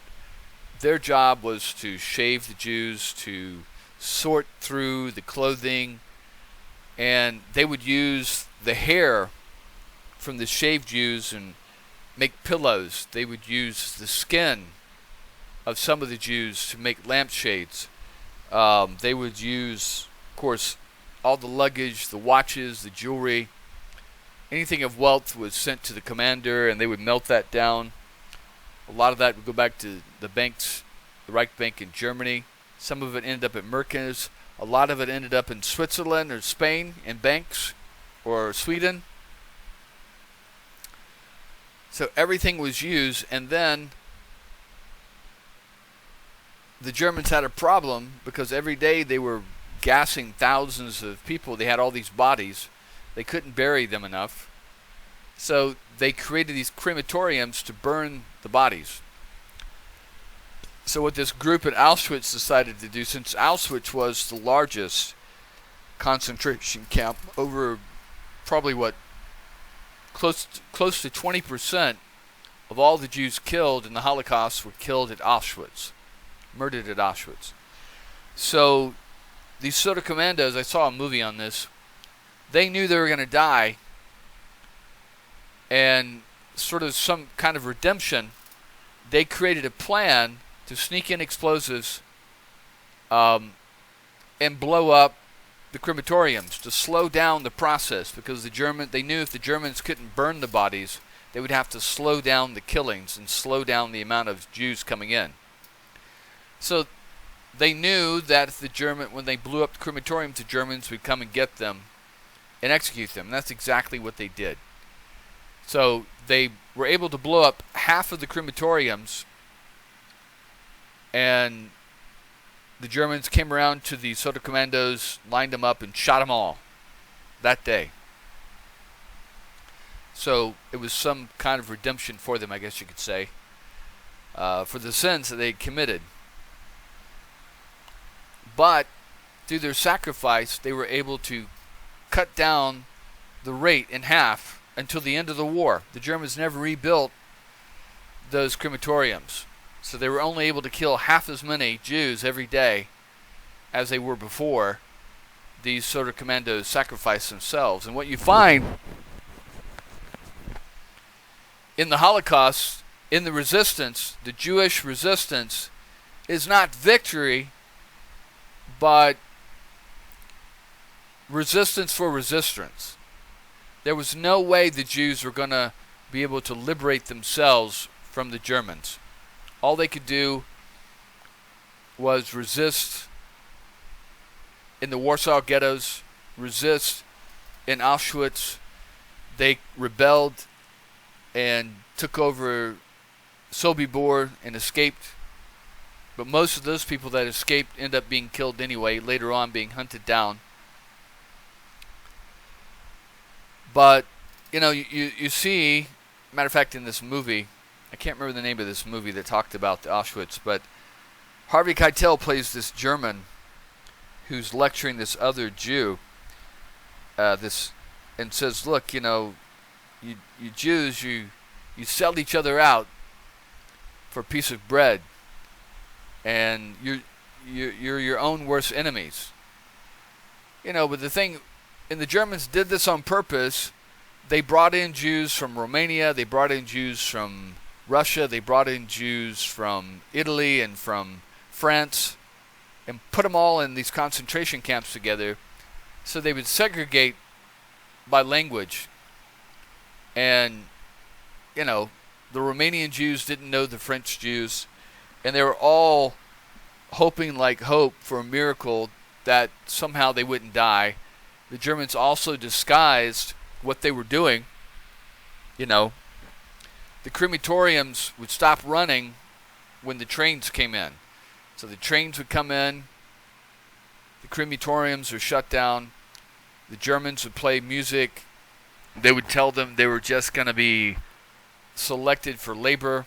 their job was to shave the Jews, to sort through the clothing, and they would use the hair from the shaved Jews and make pillows. They would use the skin of some of the Jews to make lampshades. They would use, of course, all the luggage, the watches, the jewelry. Anything of wealth was sent to the commander, and they would melt that down. A lot of that would go back to the banks, the Reich Bank in Germany. Some of it ended up at Merkers. A lot of it ended up in Switzerland or Spain in banks, or Sweden. So everything was used, and then the Germans had a problem because every day they were gassing thousands of people. They had all these bodies. They couldn't bury them enough. So they created these crematoriums to burn the bodies. So what this group at Auschwitz decided to do, since Auschwitz was the largest concentration camp, over probably close to 20% of all the Jews killed in the Holocaust were killed at Auschwitz, murdered at Auschwitz. So these sort of commandos, I saw a movie on this, they knew they were going to die, and sort of some kind of redemption, they created a plan to sneak in explosives and blow up the crematoriums to slow down the process, because they knew if the Germans couldn't burn the bodies, they would have to slow down the killings and slow down the amount of Jews coming in. So they knew that when they blew up the crematoriums, the Germans would come and get them and execute them. And that's exactly what they did. So they were able to blow up half of the crematoriums And the Germans came around to the Sonderkommandos, lined them up, and shot them all that day. So it was some kind of redemption for them, I guess you could say, for the sins that they committed. But through their sacrifice, they were able to cut down the rate in half until the end of the war. The Germans never rebuilt those crematoriums. So they were only able to kill half as many Jews every day as they were before these Sonderkommandos sacrificed themselves. And what you find in the Holocaust, in the resistance, the Jewish resistance, is not victory, but resistance for resistance. There was no way the Jews were going to be able to liberate themselves from the Germans. All they could do was resist in the Warsaw ghettos, resist in Auschwitz. They rebelled and took over Sobibor and escaped. But most of those people that escaped end up being killed anyway, later on being hunted down. But, you know, you see, matter of fact, in this movie, I can't remember the name of this movie that talked about the Auschwitz, but Harvey Keitel plays this German who's lecturing this other Jew, and says, look, you know, you Jews, you sell each other out for a piece of bread, and you're your own worst enemies. You know, but the thing, and the Germans did this on purpose. They brought in Jews from Romania, they brought in Jews from Russia, they brought in Jews from Italy and from France, and put them all in these concentration camps together, so they would segregate by language. And, you know, the Romanian Jews didn't know the French Jews, and they were all hoping like hope for a miracle that somehow they wouldn't die. The Germans also disguised what they were doing. You know, the crematoriums would stop running when the trains came in. So the trains would come in, the crematoriums were shut down, the Germans would play music, they would tell them they were just going to be selected for labor,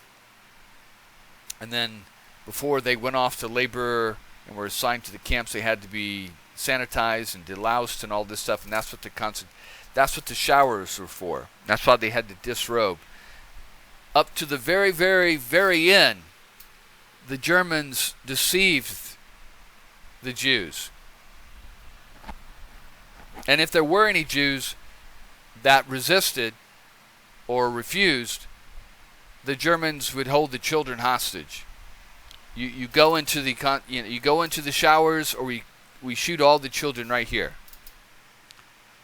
and then before they went off to labor and were assigned to the camps, they had to be sanitized and deloused and all this stuff, and that's what the showers were for. That's why they had to disrobe. Up to the very, very, very end, the Germans deceived the Jews. And if there were any Jews that resisted or refused, the Germans would hold the children hostage. You go into the showers, or we shoot all the children right here.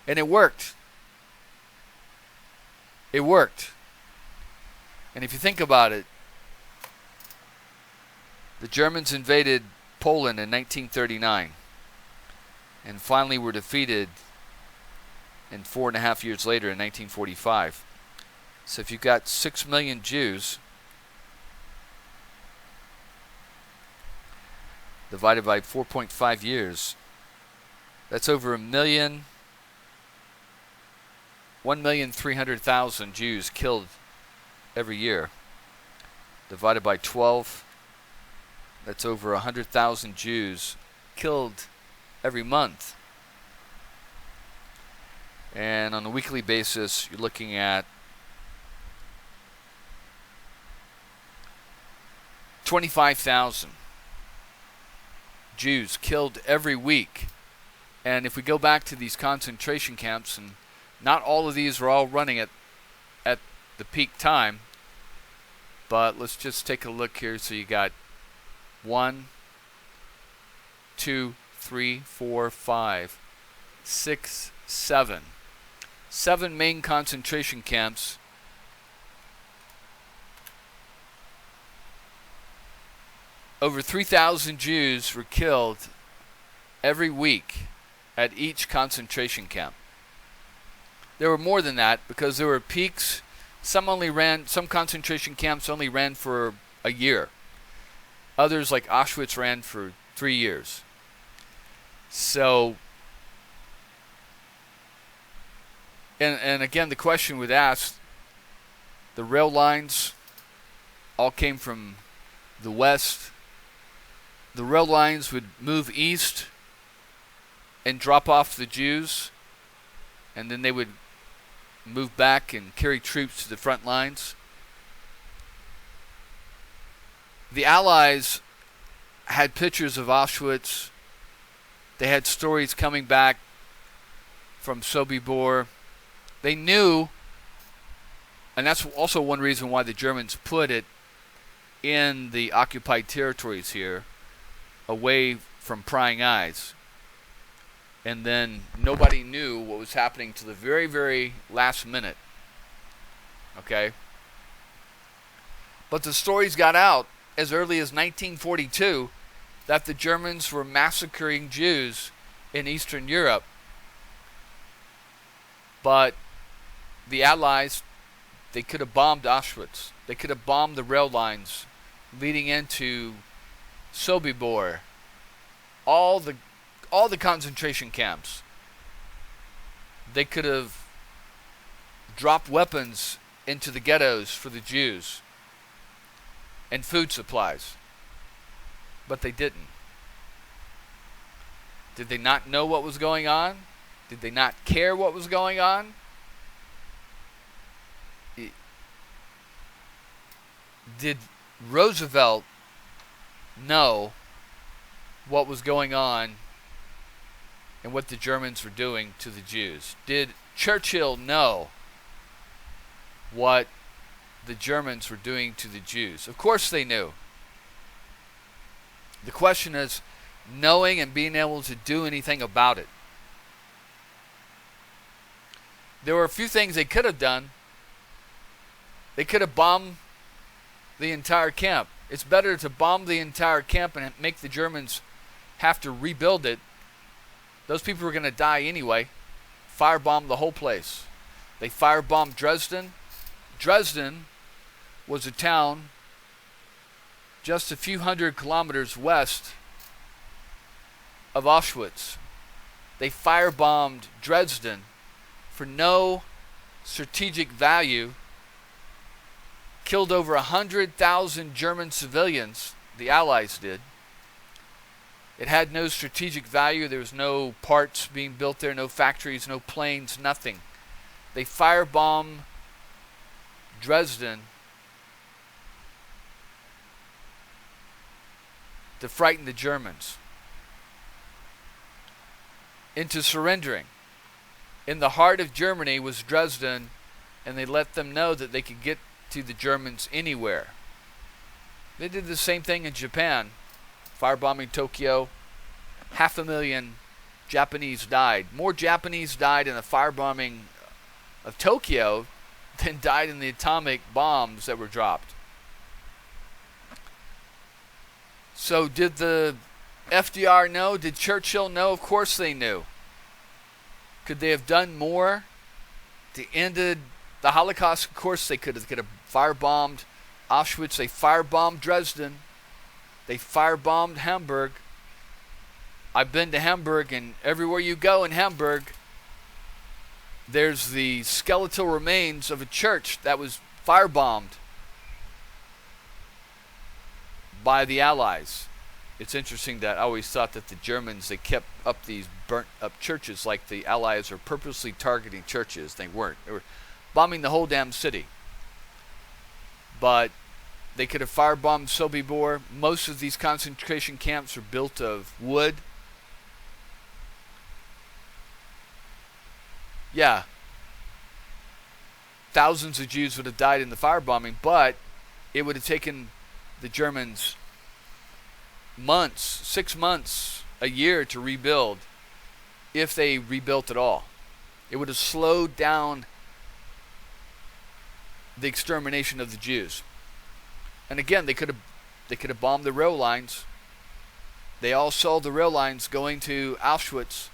And it worked. It worked. And if you think about it, the Germans invaded Poland in 1939 and finally were defeated in 4.5 years later in 1945. So if you've got 6 million Jews divided by 4.5 years, that's over 1,300,000 Jews killed every year. Divided by 12, that's over 100,000 Jews killed every month. And on a weekly basis, you're looking at 25,000 Jews killed every week. And if we go back to these concentration camps, and not all of these were all running at the peak time, but let's just take a look here. So you got 1, 2, 3, 4, 5, 6, 7. 7 main concentration camps. Over 3,000 Jews were killed every week at each concentration camp. There were more than that because there were peaks. Some concentration camps only ran for a year. Others, like Auschwitz, ran for 3 years. So, and again, the question would ask, the rail lines all came from the west. The rail lines would move east and drop off the Jews, and then they would move back and carry troops to the front lines. The Allies had pictures of Auschwitz. They had stories coming back from Sobibor. They knew, and that's also one reason why the Germans put it in the occupied territories here, away from prying eyes. And then nobody knew what was happening to the very, very last minute. Okay? But the stories got out as early as 1942 that the Germans were massacring Jews in Eastern Europe. But the Allies, they could have bombed Auschwitz. They could have bombed the rail lines leading into Sobibor, all the concentration camps. They could have dropped weapons into the ghettos for the Jews and food supplies. But they didn't. Did they not know what was going on? Did they not care what was going on? Did Roosevelt know what was going on and what the Germans were doing to the Jews? Did Churchill know what the Germans were doing to the Jews? Of course they knew. The question is knowing and being able to do anything about it. There were a few things they could have done. They could have bombed the entire camp. It's better to bomb the entire camp and make the Germans have to rebuild it. Those people were going to die anyway. Firebomb the whole place. They firebombed Dresden. Dresden was a town just a few hundred kilometers west of Auschwitz. They firebombed Dresden for no strategic value. Killed over 100,000 German civilians. The Allies did. It had no strategic value. There was no parts being built there, no factories, no planes, nothing. They firebombed Dresden to frighten the Germans into surrendering. In the heart of Germany was Dresden, and they let them know that they could get to the Germans anywhere. They did the same thing in Japan, firebombing Tokyo. 500,000 Japanese died. More Japanese died in the firebombing of Tokyo than died in the atomic bombs that were dropped. So did the FDR know? Did Churchill know? Of course they knew. Could they have done more to end the Holocaust? Of course they could have. They could have firebombed Auschwitz. They firebombed Dresden. They firebombed Hamburg. I've been to Hamburg, and everywhere you go in Hamburg, there's the skeletal remains of a church that was firebombed by the Allies. It's interesting that I always thought that the Germans, they kept up these burnt up churches like the Allies are purposely targeting churches. They weren't. They were bombing the whole damn city. But they could have firebombed Sobibor. Most of these concentration camps are built of wood. Yeah. Thousands of Jews would have died in the firebombing, but it would have taken the Germans months, 6 months, a year to rebuild, if they rebuilt at all. It would have slowed down the extermination of the Jews. And again, they could have bombed the rail lines. They all saw the rail lines going to Auschwitz.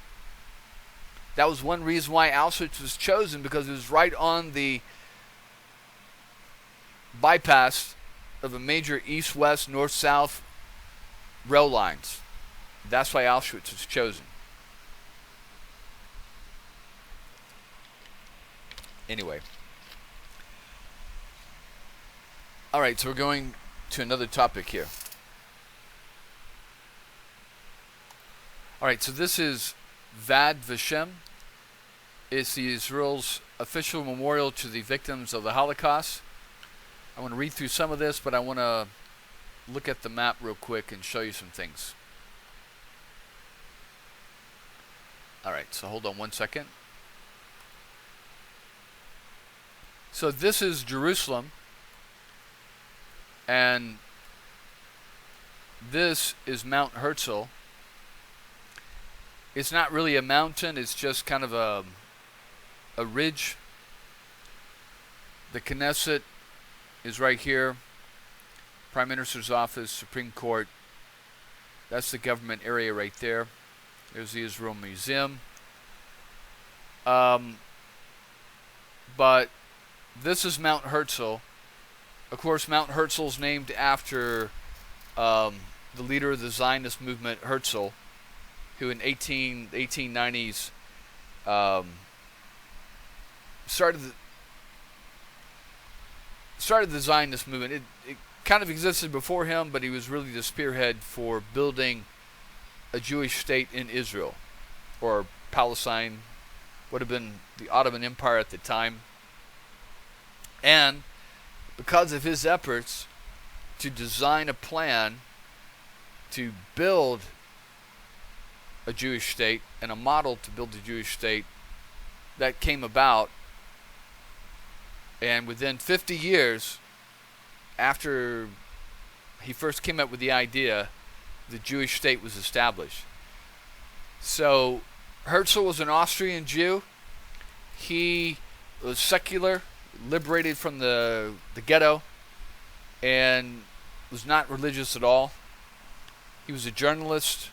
That was one reason why Auschwitz was chosen, because it was right on the bypass of a major east-west, north-south rail lines. That's why Auschwitz was chosen. Anyway. Alright, so we're going to another topic here. Alright, so this is Vad Vashem. It's the Israel's official memorial to the victims of the Holocaust. I want to read through some of this, but I want to look at the map real quick and show you some things. Alright, so hold on one second. So this is Jerusalem, and this is Mount Herzl. It's not really a mountain, it's just kind of a ridge. The Knesset is right here. Prime Minister's office, Supreme Court. That's the government area right there. There's the Israel Museum. But this is Mount Herzl. Of course, Mount Herzl is named after the leader of the Zionist movement, Herzl, who in 1890s started the Zionist movement. It kind of existed before him, but he was really the spearhead for building a Jewish state in Israel, or Palestine, would have been the Ottoman Empire at the time. And because of his efforts to design a plan to build a Jewish state and a model to build a Jewish state, that came about. And within 50 years after he first came up with the idea, the Jewish state was established. So Herzl was an Austrian Jew. He was secular, liberated from the ghetto, and was not religious at all. He was a journalist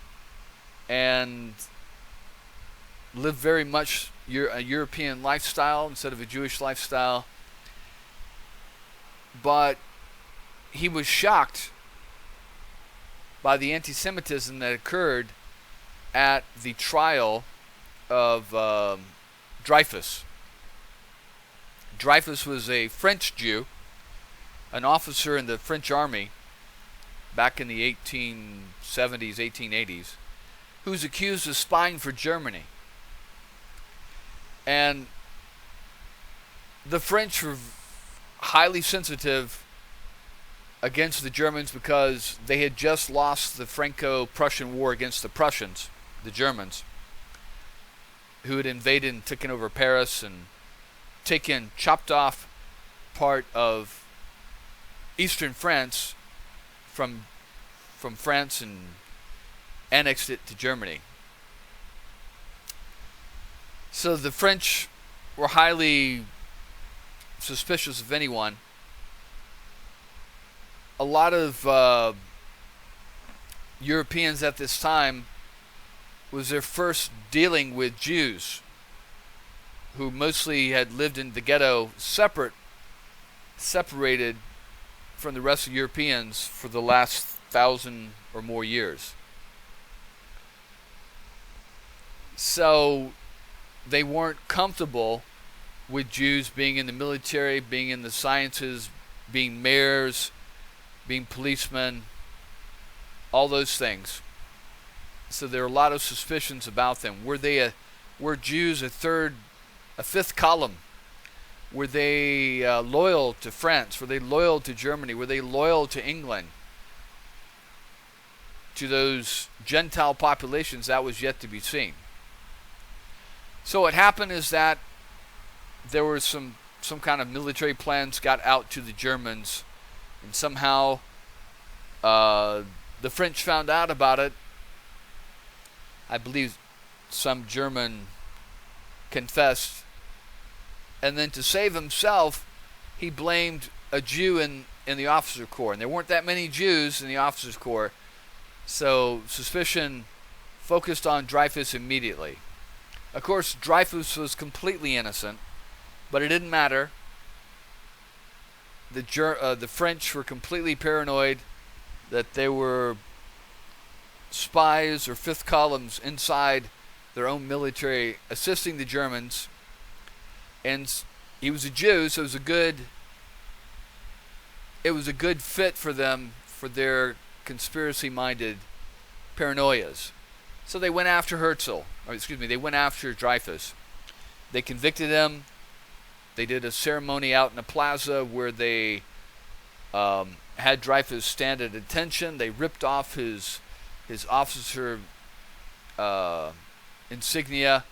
and lived very much a European lifestyle instead of a Jewish lifestyle. But he was shocked by the anti-Semitism that occurred at the trial of Dreyfus. Dreyfus was a French Jew, an officer in the French army back in the 1870s, 1880s, who was accused of spying for Germany. And the French were highly sensitive against the Germans because they had just lost the Franco-Prussian War against the Prussians, the Germans, who had invaded and taken over Paris and chopped off part of eastern France from France and annexed it to Germany. So the French were highly suspicious of anyone. A lot of Europeans at this time was their first dealing with Jews, who mostly had lived in the ghetto, separated from the rest of Europeans for the last 1,000 or more years. So they weren't comfortable with Jews being in the military, being in the sciences, being mayors, being policemen, all those things. So there are a lot of suspicions about them. Were Jews a fifth column? Were they loyal to France? Were they loyal to Germany? Were they loyal to England? To those Gentile populations, that was yet to be seen. So what happened is that there were some kind of military plans got out to the Germans, and somehow the French found out about it. I believe some German confessed, and then to save himself, he blamed a Jew in the officer corps, and there weren't that many Jews in the officers corps, so suspicion focused on Dreyfus immediately. Of course, Dreyfus was completely innocent, but it didn't matter. The French were completely paranoid that they were spies or fifth columns inside their own military, assisting the Germans. And he was a Jew, so it was a good fit for them, for their conspiracy-minded paranoias. So they went after they went after Dreyfus. They convicted him. They did a ceremony out in a plaza where they had Dreyfus stand at attention. They ripped off his officer insignia.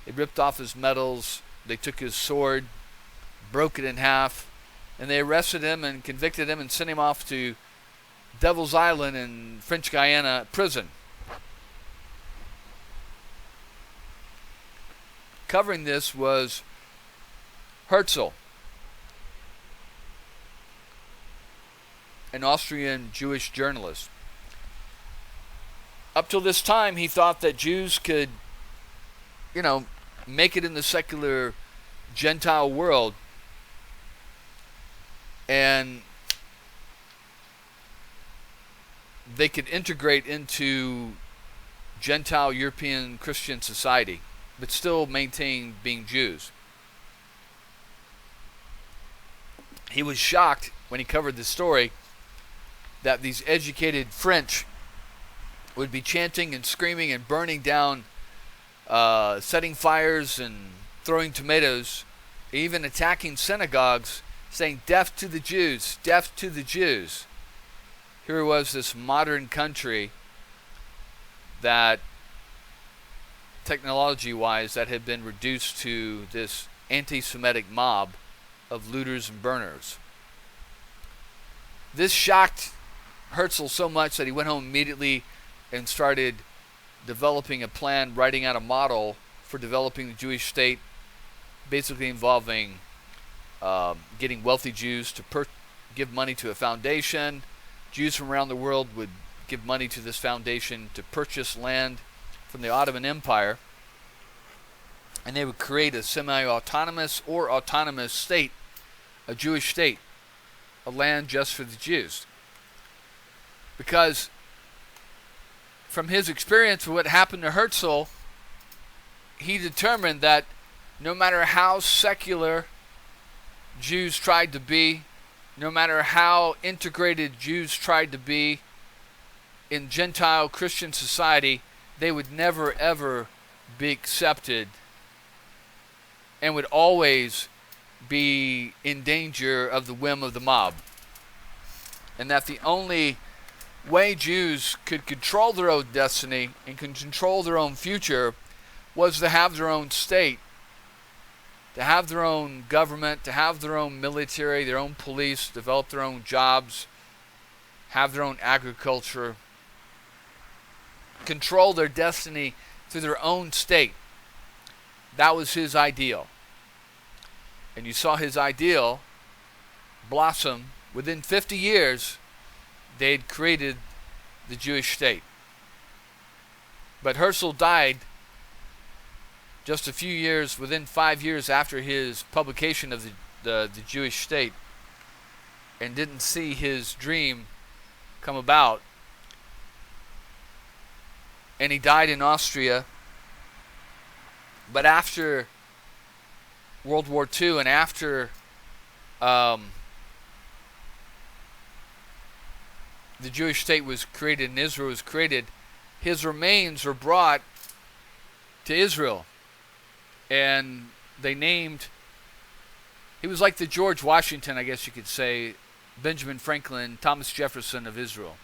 They ripped off his medals. They took his sword, broke it in half, and they arrested him and convicted him and sent him off to Devil's Island in French Guiana prison. Covering this was Herzl, an Austrian Jewish journalist. Up till this time, he thought that Jews could, make it in the secular Gentile world, and they could integrate into Gentile European Christian society, but still maintain being Jews. He was shocked when he covered this story that these educated French would be chanting and screaming and burning down, setting fires and throwing tomatoes, even attacking synagogues, saying, "Death to the Jews, death to the Jews." Here was this modern country that, technology-wise, that had been reduced to this anti-Semitic mob of looters and burners. This shocked Herzl so much that he went home immediately and started developing a plan, writing out a model for developing the Jewish state, basically involving getting wealthy Jews to give money to a foundation. Jews from around the world would give money to this foundation to purchase land from the Ottoman Empire, and they would create a semi-autonomous or autonomous state, a Jewish state, a land just for the Jews. Because from his experience with what happened to Herzl, he determined that no matter how secular Jews tried to be, no matter how integrated Jews tried to be in Gentile Christian society, they would never ever be accepted and would always be in danger of the whim of the mob. And that the only way Jews could control their own destiny and could control their own future was to have their own state, to have their own government, to have their own military, their own police, develop their own jobs, have their own agriculture, control their destiny through their own state. That was his ideal. And you saw his ideal blossom. Within 50 years, they'd created the Jewish state. But Herzl died just a few years, within 5 years after his publication of the Jewish state, and didn't see his dream come about. And he died in Austria. But after World War II and after the Jewish state was created and Israel was created, his remains were brought to Israel. And they named, he was like the George Washington, I guess you could say, Benjamin Franklin, Thomas Jefferson of Israel.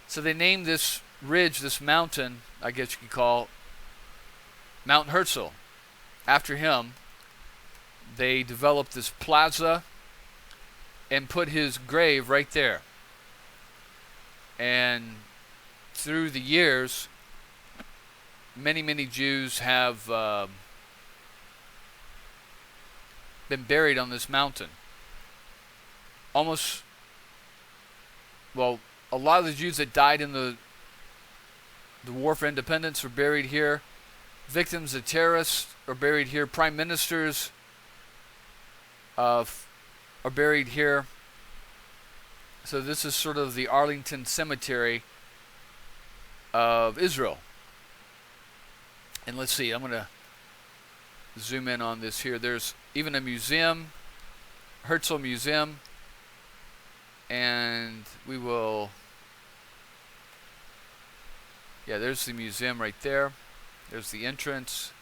So they named this ridge, this mountain, I guess you could call Mount Herzl, after him. They developed this plaza and put his grave right there. And through the years, many Jews have been buried on this mountain. A lot of the Jews that died in the War for Independence were buried here. Victims of terrorists are buried here. Prime ministers are buried here. So this is sort of the Arlington Cemetery of Israel. And let's see, I'm going to zoom in on this here. There's even a museum, Herzl Museum, and we will, yeah, there's the museum right there. There's the entrance.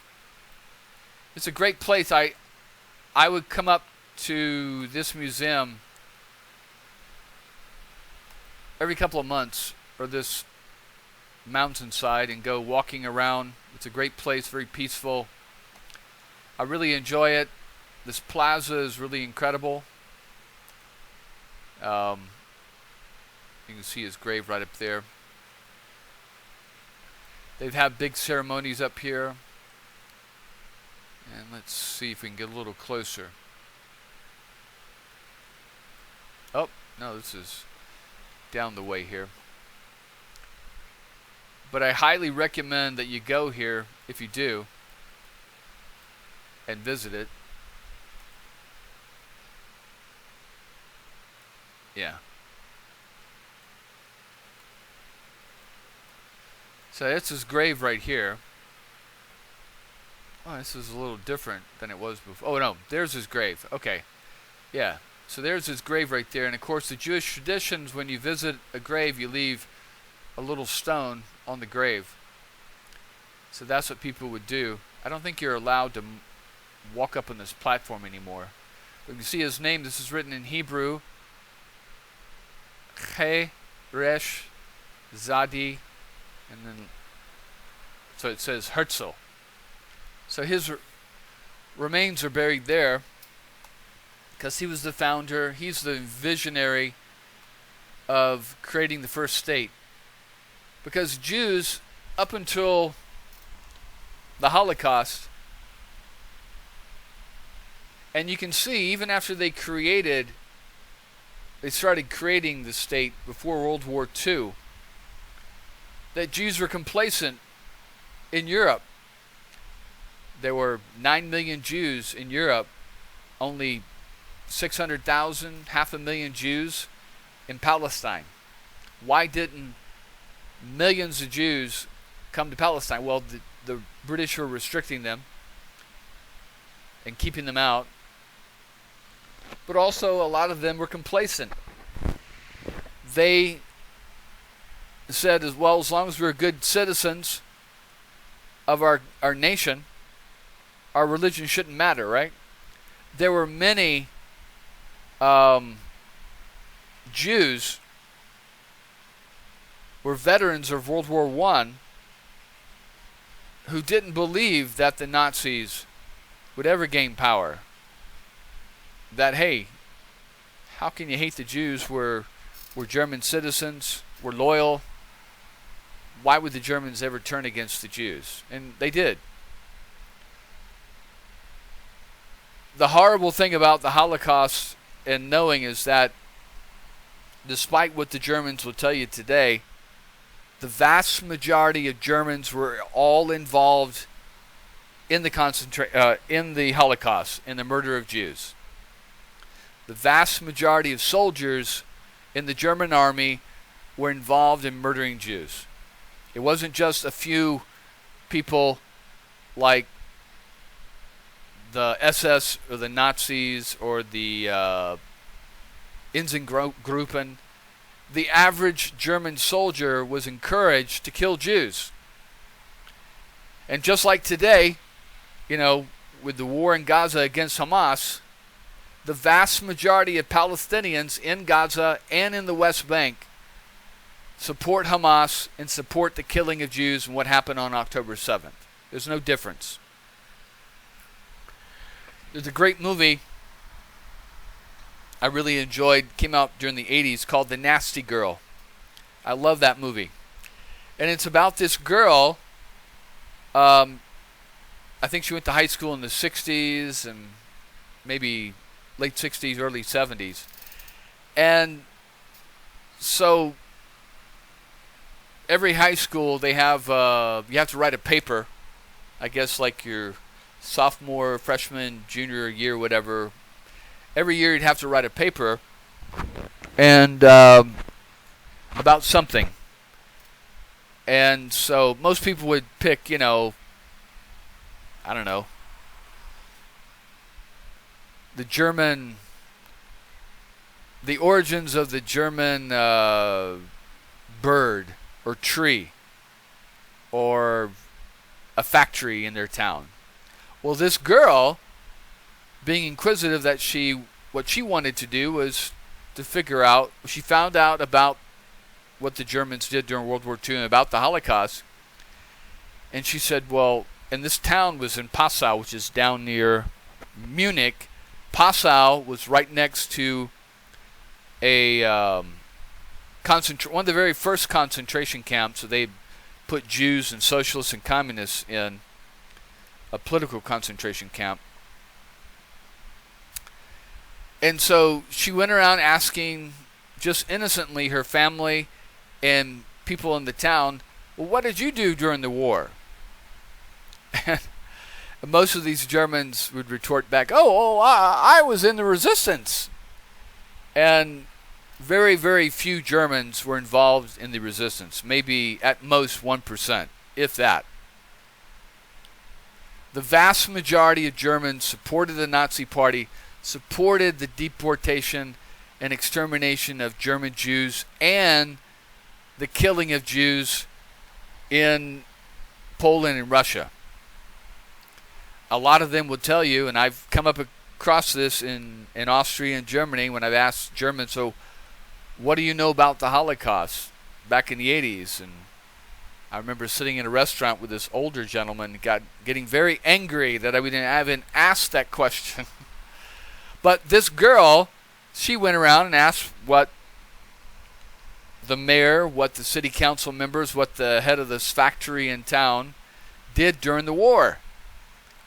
It's a great place. I would come up to this museum every couple of months, or this mountainside, and go walking around. It's a great place, very peaceful. I really enjoy it. This plaza is really incredible. You can see his grave right up there. They've had big ceremonies up here. And let's see if we can get a little closer. Oh, no, this is down the way here. But I highly recommend that you go here, if you do, and visit it. Yeah. So that's his grave right here. Oh, this is a little different than it was before. Oh, no, there's his grave. Okay. Yeah. So there's his grave right there. And, of course, the Jewish traditions, when you visit a grave, you leave a little stone on the grave. So that's what people would do. I don't think you're allowed to walk up on this platform anymore. But you can see his name. This is written in Hebrew. Che Resh Zadi. And then, so it says Herzl. So his remains are buried there because he was the founder. He's the visionary of creating the first state. Because Jews, up until the Holocaust, and you can see even after they started creating the state before World War II, that Jews were complacent in Europe. There were 9 million Jews in Europe, only 600,000, 500,000 Jews in Palestine. Why didn't millions of Jews come to Palestine? Well, the British were restricting them and keeping them out. But also a lot of them were complacent. They said, as well, as long as we're good citizens of our nation, our religion shouldn't matter, right? There were many Jews were veterans of World War I who didn't believe that the Nazis would ever gain power. That, hey, how can you hate the Jews? We're German citizens. We're loyal. Why would the Germans ever turn against the Jews? And they did. The horrible thing about the Holocaust and knowing is that despite what the Germans will tell you today, the vast majority of Germans were all involved in the Holocaust, in the murder of Jews. The vast majority of soldiers in the German army were involved in murdering Jews. It wasn't just a few people like the SS or the Nazis or the Einsatzgruppen. The average German soldier was encouraged to kill Jews. And just like today, with the war in Gaza against Hamas, the vast majority of Palestinians in Gaza and in the West Bank support Hamas and support the killing of Jews and what happened on October 7th. There's no difference. There's a great movie I really enjoyed, came out during the 80s, called The Nasty Girl. I love that movie. And it's about this girl, I think she went to high school in the 60s and maybe late 60s, early 70s. And so every high school they have, you have to write a paper, I guess like your sophomore, freshman, junior year, whatever. Every year you'd have to write a paper and about something. And so most people would pick, I don't know, the origins of the German bird or tree or a factory in their town. Well, this girl, being inquisitive, what she wanted to do was to figure out, she found out about what the Germans did during World War II and about the Holocaust. And she said, well, and this town was in Passau, which is down near Munich. Passau was right next to one of the very first concentration camps. So they put Jews and socialists and communists in a political concentration camp. And so she went around asking, just innocently, her family and people in the town, well, what did you do during the war? And most of these Germans would retort back, I was in the resistance. And very, very few Germans were involved in the resistance. Maybe at most 1%, if that. The vast majority of Germans supported the Nazi Party, supported the deportation and extermination of German Jews and the killing of Jews in Poland and Russia. A lot of them will tell you, and I've come up across this in Austria and Germany when I've asked Germans, so what do you know about the Holocaust back in the 80s? And I remember sitting in a restaurant with this older gentleman, getting very angry that I haven't asked that question. But this girl, she went around and asked what the mayor, what the city council members, what the head of this factory in town did during the war.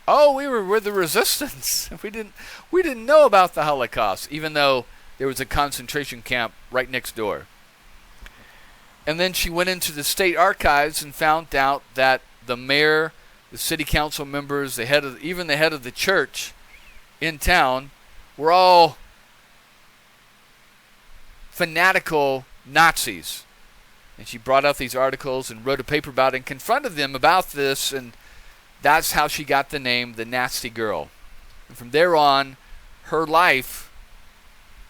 Oh, we were with the resistance. We didn't know about the Holocaust, even though there was a concentration camp right next door. And then she went into the state archives and found out that the mayor, the city council members, even the head of the church in town were all fanatical Nazis. And she brought out these articles and wrote a paper about it and confronted them about this, and that's how she got the name the Nasty Girl. And from there on, her life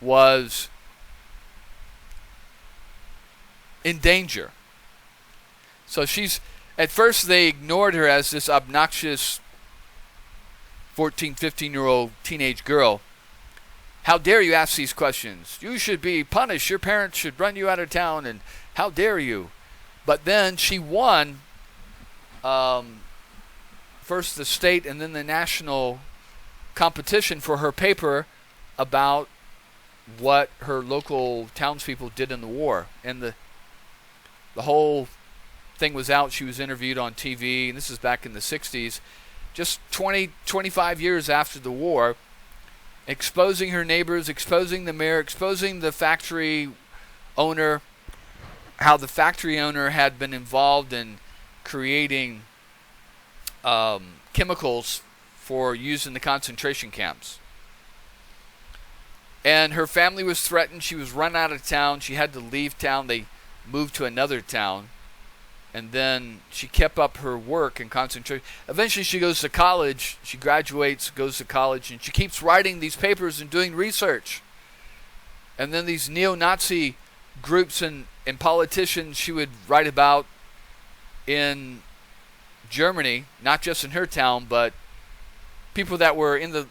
was in danger. So at first they ignored her as this obnoxious 14, 15-year-old teenage girl. How dare you ask these questions? You should be punished. Your parents should run you out of town, and how dare you? But then she won first the state and then the national competition for her paper about what her local townspeople did in the war. And the whole thing was out. She was interviewed on TV, and this is back in the 60s, just 25 years after the war, exposing her neighbors, exposing the mayor, exposing the factory owner, how the factory owner had been involved in creating chemicals for use in the concentration camps. And her family was threatened. She was run out of town. She had to leave town. They moved to another town. And then she kept up her work and concentration. Eventually she goes to college. She graduates, goes to college, and she keeps writing these papers and doing research. And then these neo-Nazi groups and politicians she would write about in Germany, not just in her town, but people that were in the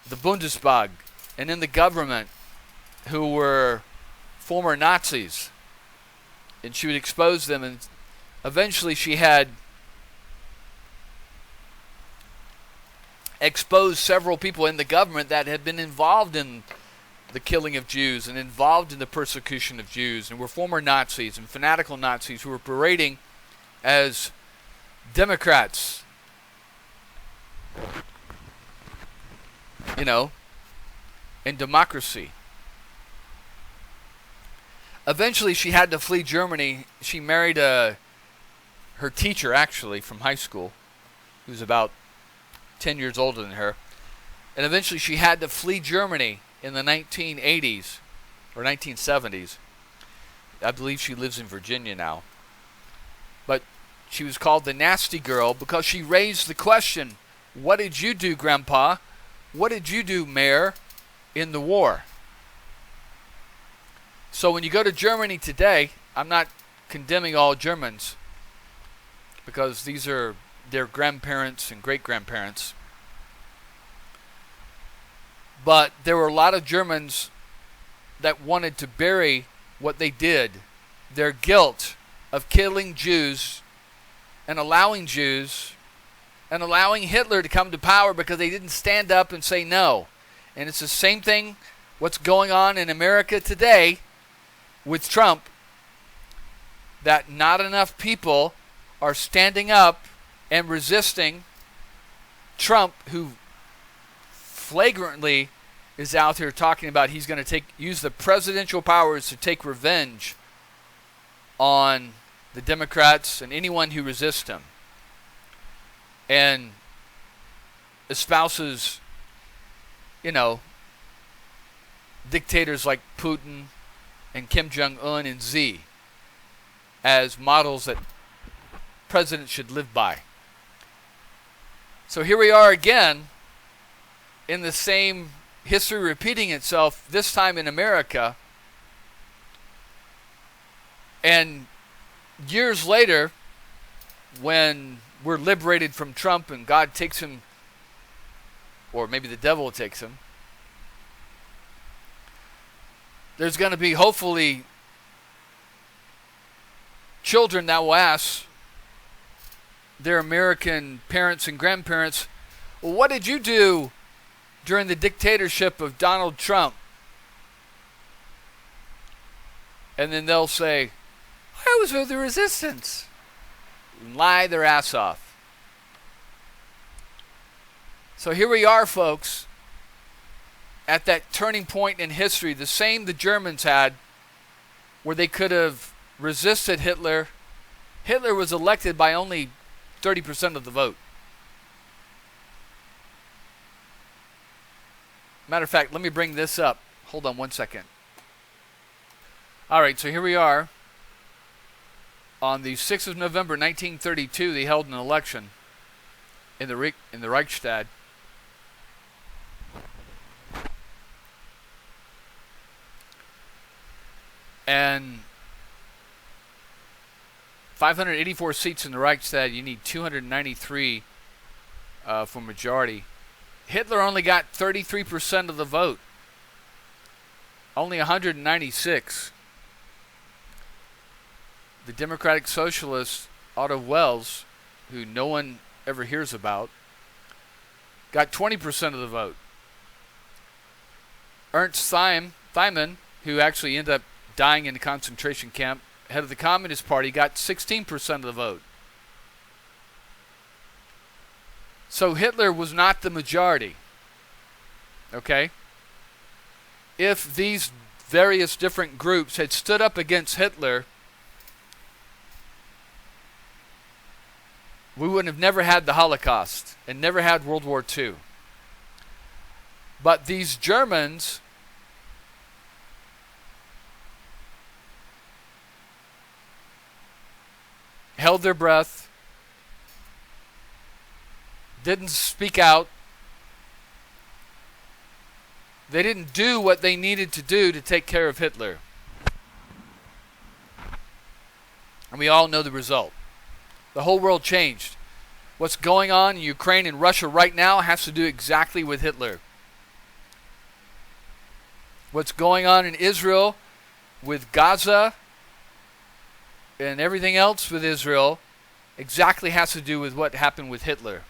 Bundestag and in the government who were former Nazis. And she would expose them, and eventually she had exposed several people in the government that had been involved in the killing of Jews and involved in the persecution of Jews and were former Nazis and fanatical Nazis who were parading as Democrats, in democracy. Eventually she had to flee Germany. She married her teacher, actually, from high school, who was about 10 years older than her. And eventually she had to flee Germany in the 1980s or 1970s. I believe she lives in Virginia now. But She was called the nasty girl because she raised the question, what did you do, Grandpa? What did you do, Mayor, in the war? So when you go to Germany today, I'm not condemning all Germans because these are their grandparents and great-grandparents. But there were a lot of Germans that wanted to bury what they did, their guilt of killing Jews and allowing Hitler to come to power because they didn't stand up and say no. And it's the same thing what's going on in America today with Trump, that not enough people are standing up and resisting Trump, who flagrantly is out here talking about he's going to use the presidential powers to take revenge on the Democrats and anyone who resists him, and espouses, dictators like Putin and Kim Jong-un and Xi as models that presidents should live by. So here we are again in the same history repeating itself, this time in America. And years later, when we're liberated from Trump and God takes him, or maybe the devil takes him, there's going to be hopefully children that will ask their American parents and grandparents, well, what did you do during the dictatorship of Donald Trump? And then they'll say, I was with the resistance. And lie their ass off. So here we are, folks, at that turning point in history, the same the Germans had, where they could have resisted Hitler. Hitler was elected by only 30% of the vote. Matter of fact, let me bring this up. Hold on one second. All right, so here we are. On the 6th of November, 1932, they held an election in the Reichstag. And 584 seats in the Reichstag, you need 293 for majority. Hitler only got 33% of the vote. Only 196. The Democratic Socialist Otto Welles, who no one ever hears about, got 20% of the vote. Ernst Thiemann, who actually ended up dying in a concentration camp, head of the Communist Party, got 16% of the vote. So Hitler was not the majority. Okay? If these various different groups had stood up against Hitler, we would have never had the Holocaust and never had World War II. But these Germans held their breath, didn't speak out. They didn't do what they needed to do to take care of Hitler. And we all know the result. The whole world changed. What's going on in Ukraine and Russia right now has to do exactly with Hitler. What's going on in Israel with Gaza and everything else with Israel exactly has to do with what happened with Hitler.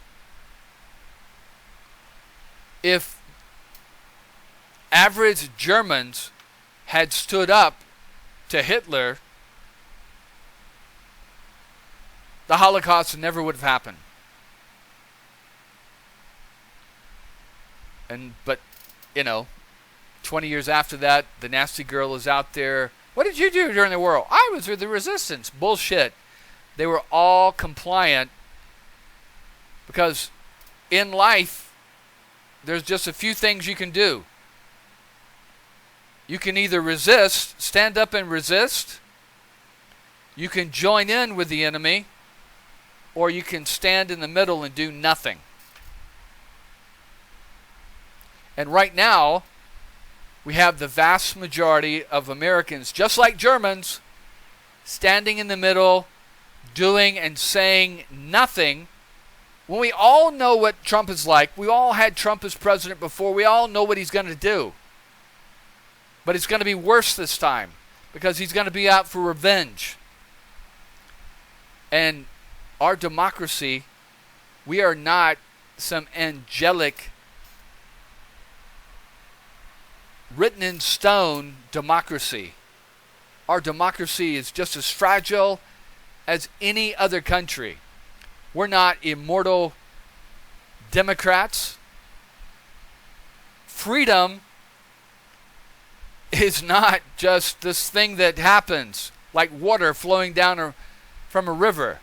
If average Germans had stood up to Hitler, the Holocaust never would have happened. But 20 years after that, the nasty girl is out there. What did you do during the war? I was with the resistance. Bullshit. They were all compliant because in life, there's just a few things you can do. You can either resist, stand up and resist. You can join in with the enemy, or you can stand in the middle and do nothing. And right now, we have the vast majority of Americans, just like Germans, standing in the middle, doing and saying nothing. When we all know what Trump is like, we all had Trump as president before, we all know what he's going to do. But it's going to be worse this time, because he's going to be out for revenge. And our democracy, we are not some angelic, written in stone democracy. Our democracy is just as fragile as any other country. We're not immortal Democrats. Freedom is not just this thing that happens like water flowing down from a river.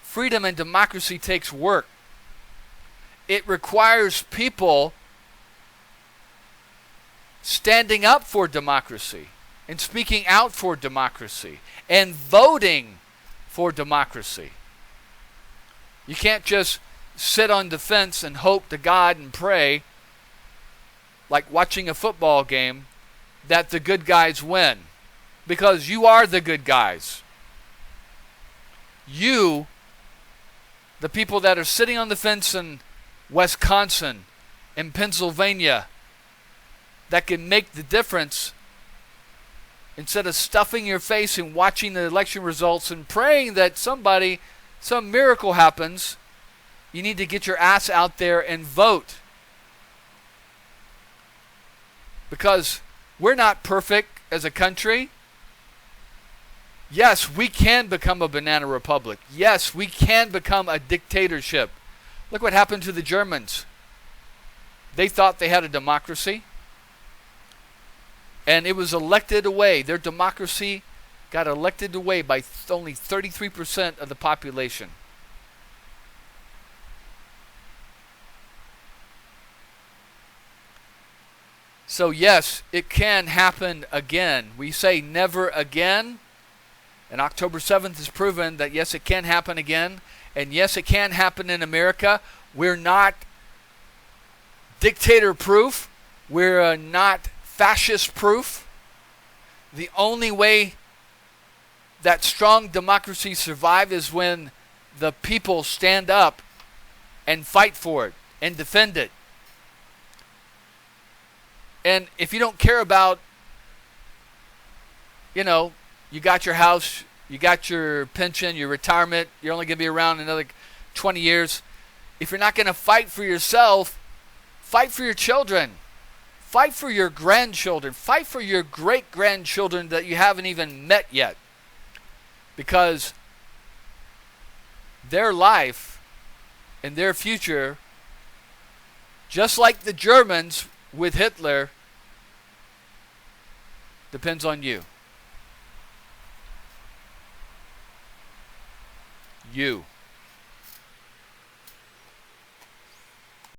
Freedom and democracy takes work. It requires people standing up for democracy and speaking out for democracy and voting for democracy. You can't just sit on the fence and hope to God and pray, like watching a football game, that the good guys win. Because you are the good guys. You, the people that are sitting on the fence in Wisconsin, in Pennsylvania, that can make the difference, instead of stuffing your face and watching the election results and praying that some miracle happens, you need to get your ass out there and vote. Because we're not perfect as a country. Yes, we can become a banana republic. Yes, we can become a dictatorship. Look what happened to the Germans. They thought they had a democracy, and it was elected away. Their democracy got elected away by only 33% of the population. So yes, it can happen again. We say never again, and October 7th has proven that yes, it can happen again, and yes, it can happen in America. We're not dictator-proof. We're not fascist-proof. The only way that strong democracy survive is when the people stand up and fight for it and defend it. And if you don't care about, you got your house, you got your pension, your retirement, you're only going to be around another 20 years. If you're not going to fight for yourself, fight for your children. Fight for your grandchildren. Fight for your great-grandchildren that you haven't even met yet. Because their life and their future, just like the Germans with Hitler, depends on you. You.